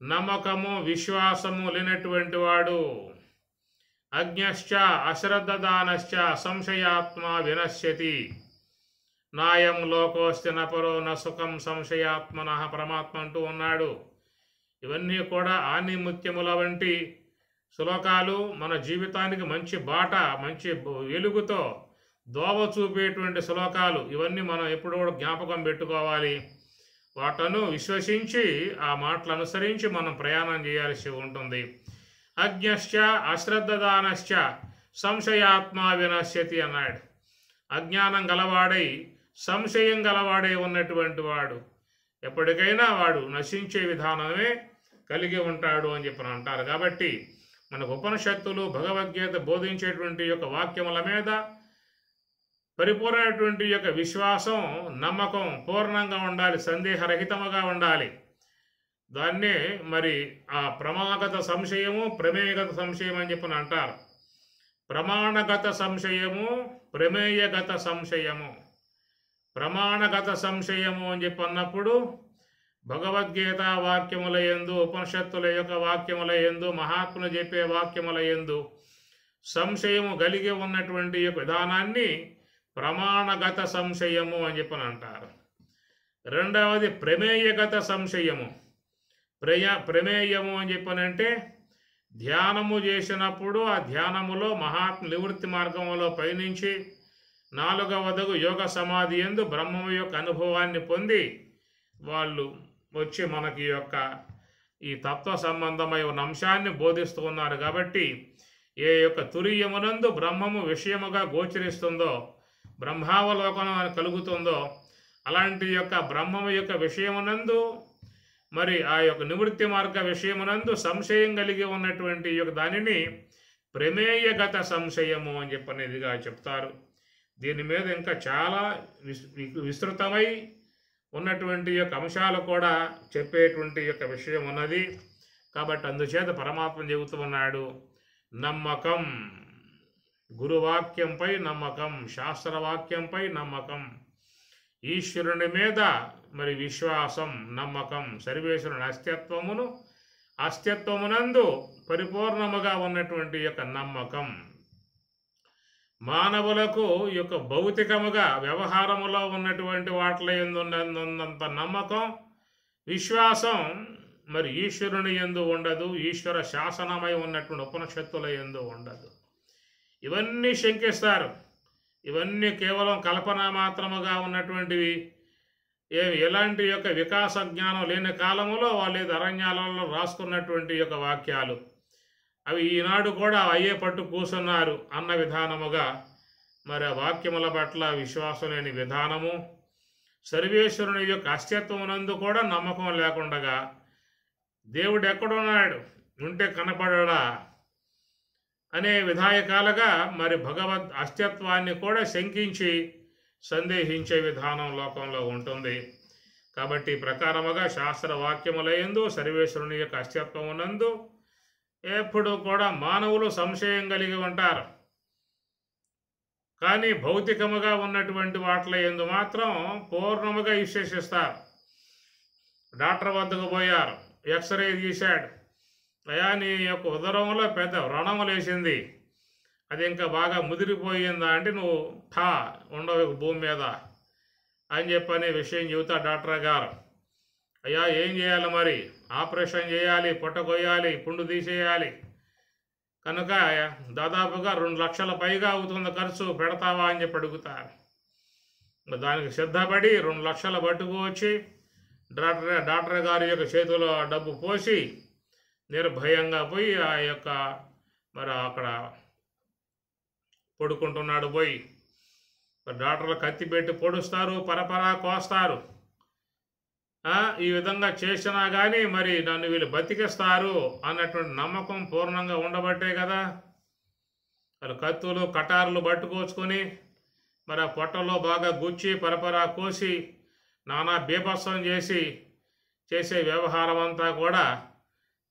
నమ్మకము విశ్వాసము లేనటువంటి వాడు. అజ్ఞశ్చ అశ్రద్ధదానశ్చ సంశయాత్మ వినశ్యతి. నాయం లోకోస్తి నపరో న సుఖం సంశయాత్మన పరమాత్మ అంటూ ఉన్నాడు. ఇవన్నీ కూడా ఆనిముత్యముల వంటి శ్లోకాలు మన జీవితానికి మంచి బాట, మంచి వెలుగుతో దోవ చూపేటువంటి శ్లోకాలు. ఇవన్నీ మనం ఎప్పుడూ కూడా జ్ఞాపకం పెట్టుకోవాలి. వాటను విశ్వసించి ఆ మాటలు అనుసరించి మనం ప్రయాణం చేయాల్సి ఉంటుంది. అజ్ఞశ్చ అశ్రద్ధదానశ్చ సంశయాత్మ వినశ్యతి అన్నాడు. అజ్ఞానం గలవాడై సంశయం గలవాడై ఉన్నటువంటి వాడు ఎప్పటికైనా వాడు నశించే విధానమే కలిగి ఉంటాడు అని చెప్పి అంటారు. కాబట్టి మనకు ఉపనిషత్తులు, భగవద్గీత బోధించేటువంటి యొక్క వాక్యముల మీద పరిపూర్ణమైనటువంటి యొక్క విశ్వాసం, నమ్మకం పూర్ణంగా ఉండాలి, సందేహరహితముగా ఉండాలి. దాన్నే మరి ఆ ప్రమాణగత సంశయము, ప్రమేయగత సంశయం అని చెప్పి అంటారు. ప్రమాణగత సంశయము, ప్రమేయగత సంశయము. ప్రమాణగత సంశయము అని చెప్పి అన్నప్పుడు భగవద్గీత వాక్యముల యందు, ఉపనిషత్తుల యొక్క వాక్యముల యందు, మహాత్ములు చెప్పే వాక్యముల యందు సంశయము కలిగి ఉన్నటువంటి యొక్క విధానాన్ని ప్రమాణగత సంశయము అని చెప్పని అంటారు. రెండవది ప్రమేయగత సంశయము. ప్రమేయము అని చెప్పనంటే ధ్యానము చేసినప్పుడు ఆ ధ్యానములో మహాత్మ నివృత్తి మార్గంలో పయనించి 4వదగు యోగ సమాధి యందు బ్రహ్మము యొక్క అనుభవాన్ని పొంది వాళ్ళు వచ్చి మనకి యొక్క ఈ తత్వ సంబంధమైన అంశాన్ని బోధిస్తూ ఉన్నారు. కాబట్టి ఏ యొక్క తురీయమునందు బ్రహ్మము విషయముగా గోచరిస్తుందో, బ్రహ్మావలోకనం కలుగుతుందో, అలాంటి యొక్క బ్రహ్మము యొక్క విషయమునందు మరి ఆ యొక్క నివృత్తి మార్గ విషయమునందు సంశయం కలిగి ఉన్నటువంటి యొక్క దానిని ప్రమేయగత సంశయము అని చెప్పనేదిగా చెప్తారు. దీని మీద ఇంకా చాలా విస్తృతమై ఉన్నటువంటి యొక్క అంశాలు కూడా చెప్పేటువంటి యొక్క విషయం ఉన్నది. కాబట్టి అందుచేత పరమాత్మ చెబుతూ ఉన్నాడు, నమ్మకం, గురువాక్యంపై నమ్మకం, శాస్త్రవాక్యంపై నమ్మకం, ఈశ్వరుని మీద మరి విశ్వాసం, నమ్మకం, సర్వేశ్వరుని అస్తిత్వమునందు పరిపూర్ణముగా ఉన్నటువంటి యొక్క నమ్మకం, మానవులకు ఈ యొక్క భౌతికముగా వ్యవహారములో ఉన్నటువంటి వాటిలో ఉన్నంత నమ్మకం, విశ్వాసం మరి ఈశ్వరుని యందు ఉండదు. ఈశ్వర శాసనమై ఉన్నటువంటి ఉపనిషత్తుల యందు ఉండదు. ఇవన్నీ శంకిస్తారు. ఇవన్నీ కేవలం కల్పన మాత్రముగా ఉన్నటువంటివి. ఎలాంటి యొక్క వికాస జ్ఞానం లేని కాలములో వాళ్ళు అరణ్యాలలో రాసుకున్నటువంటి యొక్క వాక్యాలు అవి ఈనాడు కూడా అయ్యే పట్టు కూసున్నారు అన్న విధానముగా మరి ఆ వాక్యముల పట్ల విశ్వాసం లేని విధానము, సర్వేశ్వరుని యొక్క అస్తిత్వమునందు కూడా నమ్మకం లేకుండగా దేవుడు ఎక్కడున్నాడు, ఉంటే కనపడడా అనే విధాయకాలుగా మరి భగవద్ అస్తిత్వాన్ని కూడా శంకించి సందేహించే విధానం లోకంలో ఉంటుంది. కాబట్టి ప్రకారముగా శాస్త్ర వాక్యములందు సర్వేశ్వరుని యొక్క అస్తిత్వమునందు ఎప్పుడు కూడా మానవులు సంశయం కలిగి ఉంటారు. కానీ భౌతికముగా ఉన్నటువంటి వాటిల యందు మాత్రం పూర్ణముగా విశ్లేషిస్తారు. డాక్టర్ వద్దకు పోయారు, ఎక్స్రే తీశాడు, అయా నీ యొక్క ఉదరంలో పెద్ద వ్రణము లేచింది, అది ఇంకా బాగా ముదిరిపోయిందా అంటే నువ్వు ఉండవు భూమి మీద అని చెప్పనే విషయం చెబుతా డాక్టర్ గారు. అయ్యా ఏం చేయాలి మరి, ఆపరేషన్ చేయాలి, పొట్ట కొయ్యాలి, పుండు తీసేయాలి, కనుక దాదాపుగా 2 లక్షల పైగా అవుతుంది ఖర్చు, పెడతావా అని చెప్పి అడుగుతారు. దానికి సిద్ధపడి 2 లక్షలు పట్టుకువచ్చి డాక్టర్ గారి యొక్క చేతిలో డబ్బు పోసి నిర్భయంగా పోయి ఆ యొక్క మరి అక్కడ పొడుకుంటున్నాడు. పోయి డాక్టర్లు కత్తి పెట్టి పొడుస్తారు, పరపరా కోస్తారు. ఈ విధంగా చేసినా కానీ మరి నన్ను వీళ్ళు బతికిస్తారు అన్నటువంటి నమ్మకం పూర్ణంగా ఉండబట్టే కదా వాళ్ళు కత్తులు కటారులు పట్టుకోచుకొని మరి ఆ పొట్టలో బాగా గుచ్చి పరపరా కోసి నానా బీభత్సం చేసే వ్యవహారం అంతా కూడా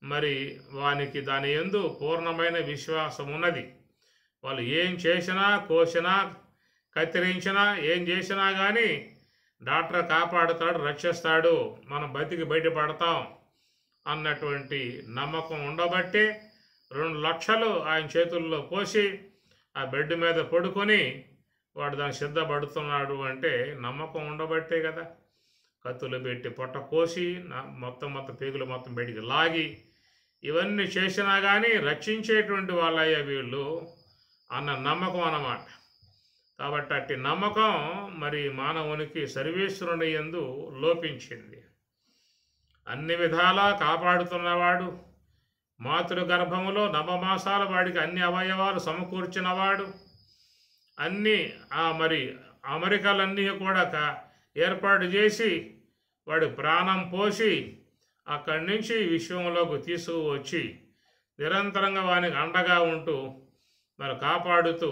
మరి వానికి దాని యందు పూర్ణమైన విశ్వాసం ఉన్నది. వాళ్ళు ఏం చేసినా, కోసినా, కత్తిరించినా, ఏం చేసినా కానీ డాక్టర్ కాపాడుతాడు, రక్షిస్తాడు, మనం బతికి బయటపడతాం అన్నటువంటి నమ్మకం ఉండబట్టే 2 లక్షలు ఆయన చేతుల్లో పోసి ఆ బెడ్ మీద పడుకొని వాడు దాన్ని సిద్ధపడుతున్నాడు అంటే నమ్మకం ఉండబట్టే కదా. కత్తులు పెట్టి పొట్ట కోసి మొత్తం పేగులు మొత్తం బయటికి లాగి ఇవన్నీ చేసినా కానీ రక్షించేటువంటి వాళ్ళయ్యా వీళ్ళు అన్న నమ్మకం అన్నమాట. కాబట్టి అట్టి నమ్మకం మరి మానవునికి సర్వేశ్వరుని యందు లోపించింది. అన్ని విధాలా కాపాడుతున్నవాడు, మాతృ గర్భములో నవమాసాల వాడికి అన్ని అవయవాలు సమకూర్చినవాడు, అన్ని మరి అమరికలన్నీ కూడా ఏర్పాటు చేసి వాడి ప్రాణం పోసి అక్కడి నుంచి విశ్వంలోకి తీసుకువచ్చి నిరంతరంగా వానికి అండగా ఉంటూ మరి కాపాడుతూ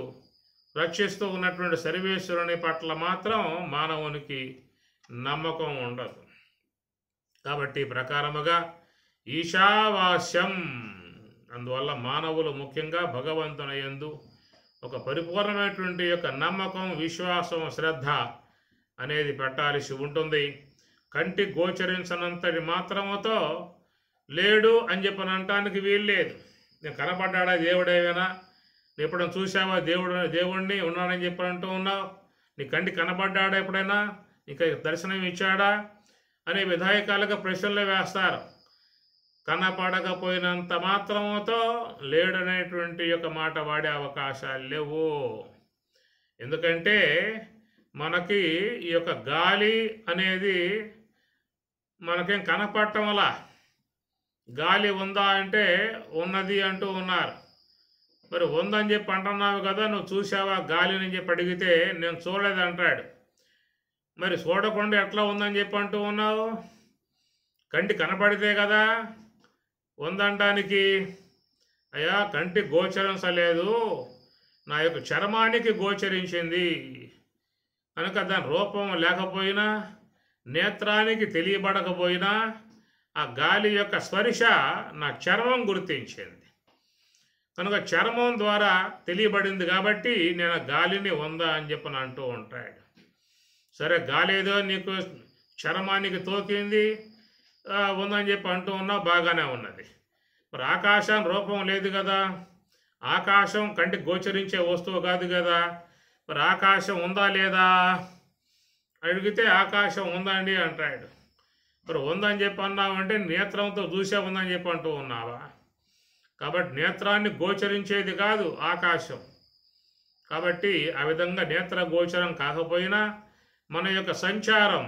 రక్షిస్తూ ఉన్నటువంటి సర్వేశ్వరుని పట్ల మాత్రం మానవునికి నమ్మకం ఉండదు. కాబట్టి ప్రకారముగా ఈశావాస్యం, అందువల్ల మానవులు ముఖ్యంగా భగవంతుని యందు ఒక పరిపూర్ణమైనటువంటి యొక్క నమ్మకం, విశ్వాసం, శ్రద్ధ అనేది పెట్టాల్సి ఉంటుంది. కంటి గోచరించనంతటి మాత్రముతో లేడు అని చెప్పనంటానికి వీల్లేదు. నేను కనపడ్డా దేవుడేమైనా ఎప్పుడైనా చూసావా దేవుడిని ఉన్నాడని చెప్పి అంటూ ఉన్నావు, నీ కంటి కనబడ్డాడా ఎప్పుడైనా? నీకు దర్శనం ఇచ్చాడా అనే విధాయకాలుగా ప్రశ్నలు వేస్తారు. కనపడకపోయినంత మాత్రముతో లేడనేటువంటి యొక్క మాట వాడే అవకాశాలు లేవు. ఎందుకంటే మనకి ఈ యొక్క గాలి అనేది మనకేం కనపడటం వల్ల, గాలి ఉందా అంటే ఉన్నది అంటూ ఉన్నారు. మరి ఉందని చెప్పి అంటున్నావు కదా, నువ్వు చూసావా గాలిని చెప్పి అడిగితే నేను చూడలేదు అంటాడు. మరి చూడకుండా ఎట్లా ఉందని చెప్పి అంటూ ఉన్నావు? కంటి కనపడితే కదా ఉందంటానికి. అయ్యా కంటి గోచరించలేదు, నా యొక్క చర్మానికి గోచరించింది కనుక దాని రూపం లేకపోయినా, నేత్రానికి తెలియబడకపోయినా ఆ గాలి యొక్క స్పర్శ నా చర్మం గుర్తించింది కనుక చర్మం ద్వారా తెలియబడింది కాబట్టి నేను గాలిని ఉందా అని చెప్పని అంటూ ఉంటాడు. సరే గాలి ఏదో నీకు చర్మానికి తోకింది ఉందని చెప్పి అంటూ ఉన్నావు, బాగానే ఉన్నది. మరి ఆకాశం రూపం లేదు కదా, ఆకాశం కంటికి గోచరించే వస్తువు కాదు కదా, మరి ఆకాశం ఉందా లేదా అడిగితే ఆకాశం ఉందండి అంటాడు. మరి ఉందని చెప్పి అన్నావంటే నేత్రంతో చూసే ఉందని చెప్పి అంటూ ఉన్నావా? కాబట్టి నేత్రాన్ని గోచరించేది కాదు ఆకాశం. కాబట్టి ఆ విధంగా నేత్ర గోచరం కాకపోయినా మన యొక్క సంచారం,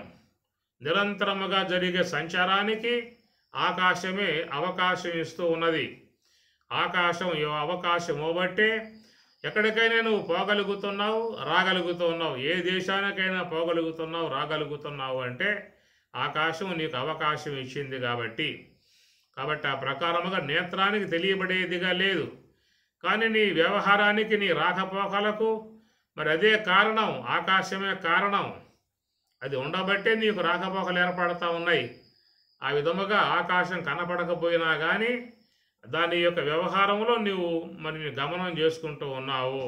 నిరంతరముగా జరిగే సంచారానికి ఆకాశమే అవకాశం ఇస్తూ ఉన్నది. ఆకాశం అవకాశం ఇవ్వబట్టే ఎక్కడికైనా నువ్వు పోగలుగుతున్నావు, రాగలుగుతున్నావు. ఏ దేశానికైనా పోగలుగుతున్నావు, రాగలుగుతున్నావు అంటే ఆకాశం నీకు అవకాశం ఇచ్చింది కాబట్టి. కాబట్టి ఆ ప్రకారముగా నేత్రానికి తెలియబడేదిగా లేదు. కానీ నీ వ్యవహారానికి, నీ రాకపోకలకు మరి అదే కారణం, ఆకాశమే కారణం. అది ఉండబట్టే నీకు రాకపోకలు ఏర్పడతా ఉన్నాయి. ఆ విధముగా ఆకాశం కనపడకపోయినా కానీ దాని యొక్క వ్యవహారంలో నువ్వు మరి గమనం చేసుకుంటూ ఉన్నావు.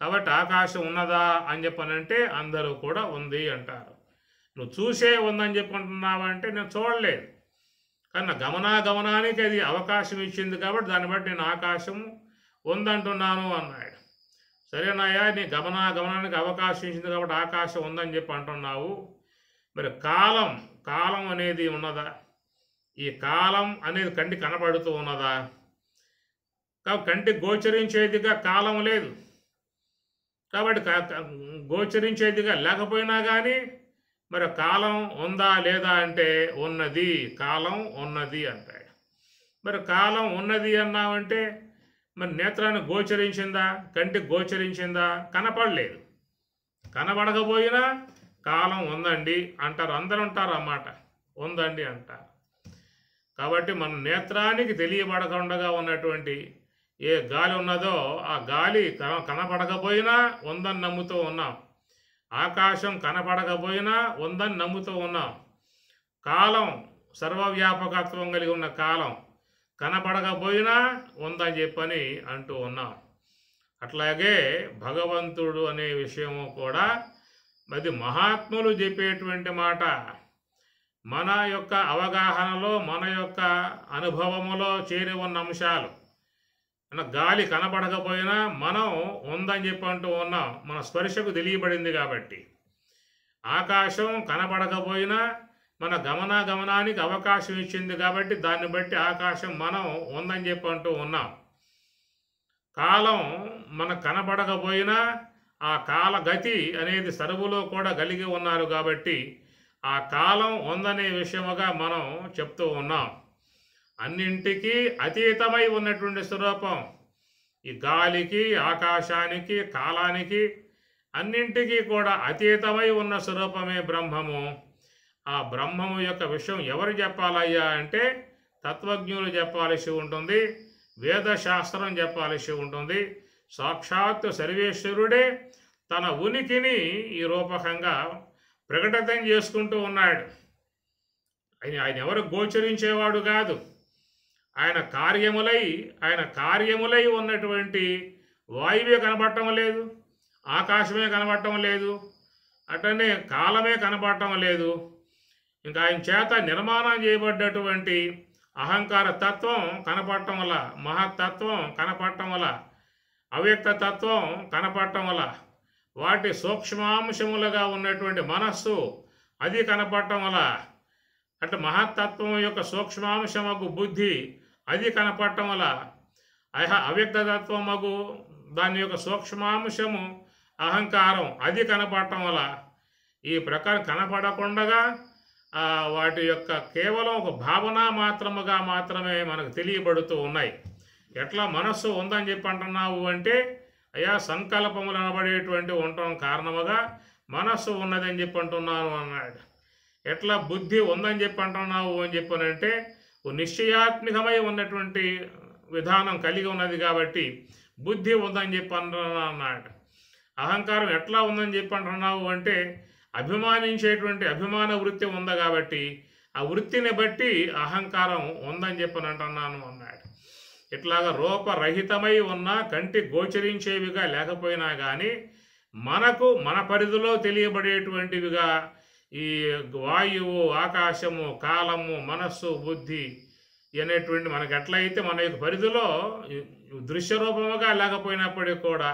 కాబట్టి ఆకాశం ఉన్నదా అని చెప్పనంటే అందరూ కూడా ఉంది అంటారు. నువ్వు చూసే ఉందని చెప్పుకుంటున్నావంటే నేను చూడలేదు, కానీ నా గమనానికి అది అవకాశం ఇచ్చింది కాబట్టి దాన్ని బట్టి నేను ఆకాశం ఉందంటున్నాను అన్నాడు. సరేనాయా, నీ గమనానికి అవకాశం ఇచ్చింది కాబట్టి ఆకాశం ఉందని చెప్పి అంటున్నావు. మరి కాలం అనేది ఉన్నదా? ఈ కాలం అనేది కంటి కనపడుతూ ఉన్నదా? కంటికి గోచరించేదిగా కాలం లేదు. కాబట్టి గోచరించేదిగా లేకపోయినా కానీ మరి కాలం ఉందా లేదా అంటే ఉన్నది, కాలం ఉన్నది అంటాడు. మరి కాలం ఉన్నది అన్నామంటే మరి నేత్రానికి గోచరించిందా, కంటికి గోచరించిందా? కనపడలేదు. కనబడకపోయినా కాలం ఉందండి అంటారు, అందరూ ఉంటారు అన్నమాట, ఉందండి అంటారు. కాబట్టి మన నేత్రానికి తెలియబడకుండా ఉన్నటువంటి ఏ గాలి ఉన్నదో ఆ గాలి కనపడకపోయినా ఉందని నమ్ముతూ ఉన్నాం. ఆకాశం కనపడకపోయినా ఉందని నమ్ముతూ ఉన్నాం. కాలం సర్వవ్యాపకత్వం కలిగి ఉన్న కాలం కనపడకపోయినా ఉందని చెప్పని అంటూ ఉన్నాం. అట్లాగే భగవంతుడు అనే విషయము కూడా అది మహాత్ములు చెప్పేటువంటి మాట. మన యొక్క అవగాహనలో, మన యొక్క అనుభవములో చేరి ఉన్న అంశాలు. గాలి కనపడకపోయినా మనం ఉందని చెప్పి అంటూ ఉన్నాం, మన స్పర్శకు తెలియబడింది కాబట్టి. ఆకాశం కనపడకపోయినా మన గమనానికి అవకాశం ఇచ్చింది కాబట్టి దాన్ని బట్టి ఆకాశం మనం ఉందని చెప్పి అంటూ ఉన్నాం. కాలం మనకు కనపడకపోయినా ఆ కాల గతి అనేది సర్వులో కూడా కలిగి ఉన్నారు కాబట్టి ఆ కాలం ఉందనే విషయముగా మనం చెప్తూ ఉన్నాం. అన్నింటికీ అతీతమై ఉన్నటువంటి స్వరూపం ఈ గాలికి, ఆకాశానికి, కాలానికి అన్నింటికీ కూడా అతీతమై ఉన్న స్వరూపమే బ్రహ్మము. ఆ బ్రహ్మము యొక్క విషయం ఎవరు చెప్పాలయ్యా అంటే తత్వజ్ఞులు చెప్పాల్సి ఉంటుంది, వేదశాస్త్రం చెప్పాల్సి ఉంటుంది. సాక్షాత్తు సర్వేశ్వరుడే తన ఉనికిని ఈ రూపకంగా ప్రకటితం చేసుకుంటూ ఉన్నాడు. ఆయన ఎవరు గోచరించేవాడు కాదు. ఆయన కార్యములై ఉన్నటువంటి వాయువే కనపడటం లేదు, ఆకాశమే కనపడటం లేదు, అట్లనే కాలమే కనపడటం లేదు. ఇంకా ఆయన చేత నిర్మాణం చేయబడ్డటువంటి అహంకార తత్వం కనపడటం వల్ల, మహత్తత్వం కనపడటం వల్ల, అవ్యక్త తత్వం కనపడటం వల్ల వాటి సూక్ష్మాంశములుగా ఉన్నటువంటి మనస్సు అది కనపడటం వల్ల, అంటే మహత్తత్వం యొక్క సూక్ష్మాంశమగు బుద్ధి అది కనపడటం వల్ల, అవ్యక్తతత్వమగు దాని యొక్క సూక్ష్మాంశము అహంకారం అది కనపడటం వల్ల ఈ ప్రకారం కనపడకుండా వాటి యొక్క కేవలం ఒక భావన మాత్రమే మనకు తెలియబడుతూ ఉన్నాయి. ఎట్లా మనస్సు ఉందని చెప్పి అంటున్నావు అంటే, అయ్యా సంకల్పములు అనబడేటువంటి ఉండటం కారణముగా మనస్సు ఉన్నదని చెప్పి అంటున్నాను అన్నాడు. ఎట్లా బుద్ధి ఉందని చెప్పి అంటున్నావు అని చెప్పనంటే, నిశ్చయాత్మికమై ఉన్నటువంటి విధానం కలిగి ఉన్నది కాబట్టి బుద్ధి ఉందని చెప్పి అంటున్నాను అన్నాడు. అహంకారం ఎట్లా ఉందని చెప్పి అంటున్నావు అంటే, అభిమానించేటువంటి అభిమాన వృత్తి ఉంది కాబట్టి ఆ వృత్తిని బట్టి అహంకారం ఉందని చెప్పని అంటున్నాను అన్నాడు. ఇట్లాగా రూపరహితమై ఉన్న కంటి గోచరించేవిగా లేకపోయినా కానీ మనకు మన పరిధిలో తెలియబడేటువంటివిగా ఈ వాయువు, ఆకాశము, కాలము, మనస్సు, బుద్ధి అనేటువంటి మనకు ఎట్లయితే మన యొక్క పరిధిలో దృశ్యరూపముగా లేకపోయినప్పటికీ కూడా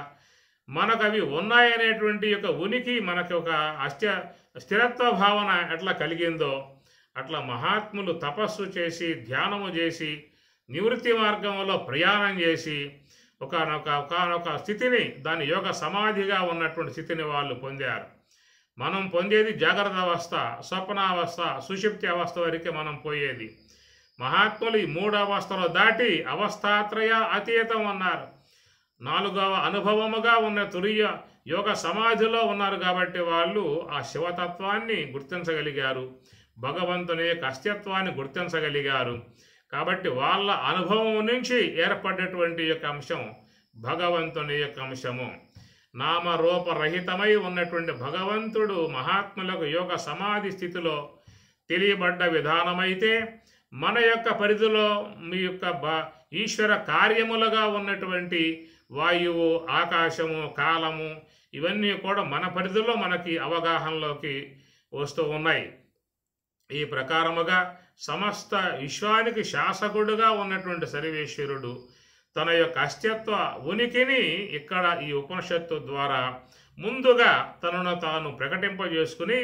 మనకు అవి ఉన్నాయనేటువంటి యొక్క ఉనికి మనకు ఒక స్థిరత్వ భావన ఎట్లా కలిగిందో అట్లా మహాత్ములు తపస్సు చేసి ధ్యానము చేసి నివృత్తి మార్గంలో ప్రయాణం చేసి ఒకనొక స్థితిని, దాని యోగ సమాధిగా ఉన్నటువంటి స్థితిని వాళ్ళు పొందారు. మనం పొందేది జాగ్రత్త అవస్థ, స్వప్నావస్థ, సుషుప్తి అవస్థ వరకే మనం పోయేది. మహాత్ములు ఈ 3 అవస్థలు దాటి అవస్థాత్రయ అతీతం అన్నారు. 4వ అనుభవముగా ఉన్న తురియ యోగ సమాధిలో ఉన్నారు కాబట్టి వాళ్ళు ఆ శివతత్వాన్ని గుర్తించగలిగారు, భగవంతుని యొక్క అస్తిత్వాన్ని గుర్తించగలిగారు. కాబట్టి వాళ్ళ అనుభవం నుంచి ఏర్పడ్డటువంటి యొక్క అంశం భగవంతుని యొక్క అంశము. నామరూపరహితమై ఉన్నటువంటి భగవంతుడు మహాత్ములకు యోగ సమాధి స్థితిలో తెలియబడ్డ విధానమైతే, మన యొక్క పరిధిలో మీ యొక్క ఈశ్వర కార్యములుగా ఉన్నటువంటి వాయువు, ఆకాశము, కాలము ఇవన్నీ కూడా మన పరిధిలో మనకి అవగాహనలోకి వస్తూ ఉన్నాయి. ఈ ప్రకారముగా సమస్త విశ్వానికి శాసకుడుగా ఉన్నటువంటి సర్వేశ్వరుడు తన యొక్క అస్తిత్వ ఉనికిని ఇక్కడ ఈ ఉపనిషత్తు ద్వారా ముందుగా తనను తాను ప్రకటింపజేసుకుని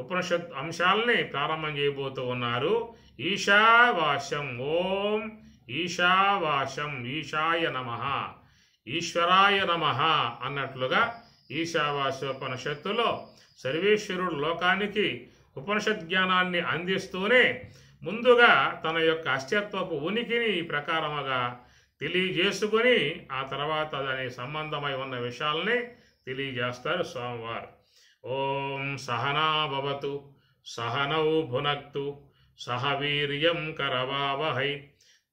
ఉపనిషత్ అంశాలని ప్రారంభం చేయబోతూ ఉన్నారు. ఈశావాస్యం, ఓం ఈశావాస్యం, ఈశాయ నమః, ఈశ్వరాయ నమః అన్నట్లుగా ఈశావాస్యోపనిషత్తులో సర్వేశ్వరుడు లోకానికి ఉపనిషత్ జ్ఞానాన్ని అందిస్తూనే ముందుగా తన యొక్క అస్తిత్వపు ఉనికిని ఈ ప్రకారముగా తెలియజేసుకొని ఆ తర్వాత దాని సంబంధమై ఉన్న విషయాలని తెలియజేస్తారు స్వామివారు. ఓం సహనా భవతు, సహనౌ భునక్తు, సహ వీర్యం కరవావహై,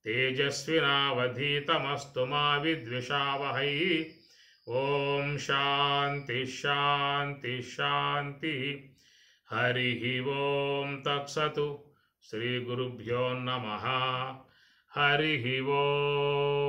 తేజస్వినావధీతమస్తు మా విద్విషావహై. ఓం శాంతి శాంతి శాంతి. హరి ఓం తత్సతు. శ్రీ గురుభ్యో నమః. హరి ఓం.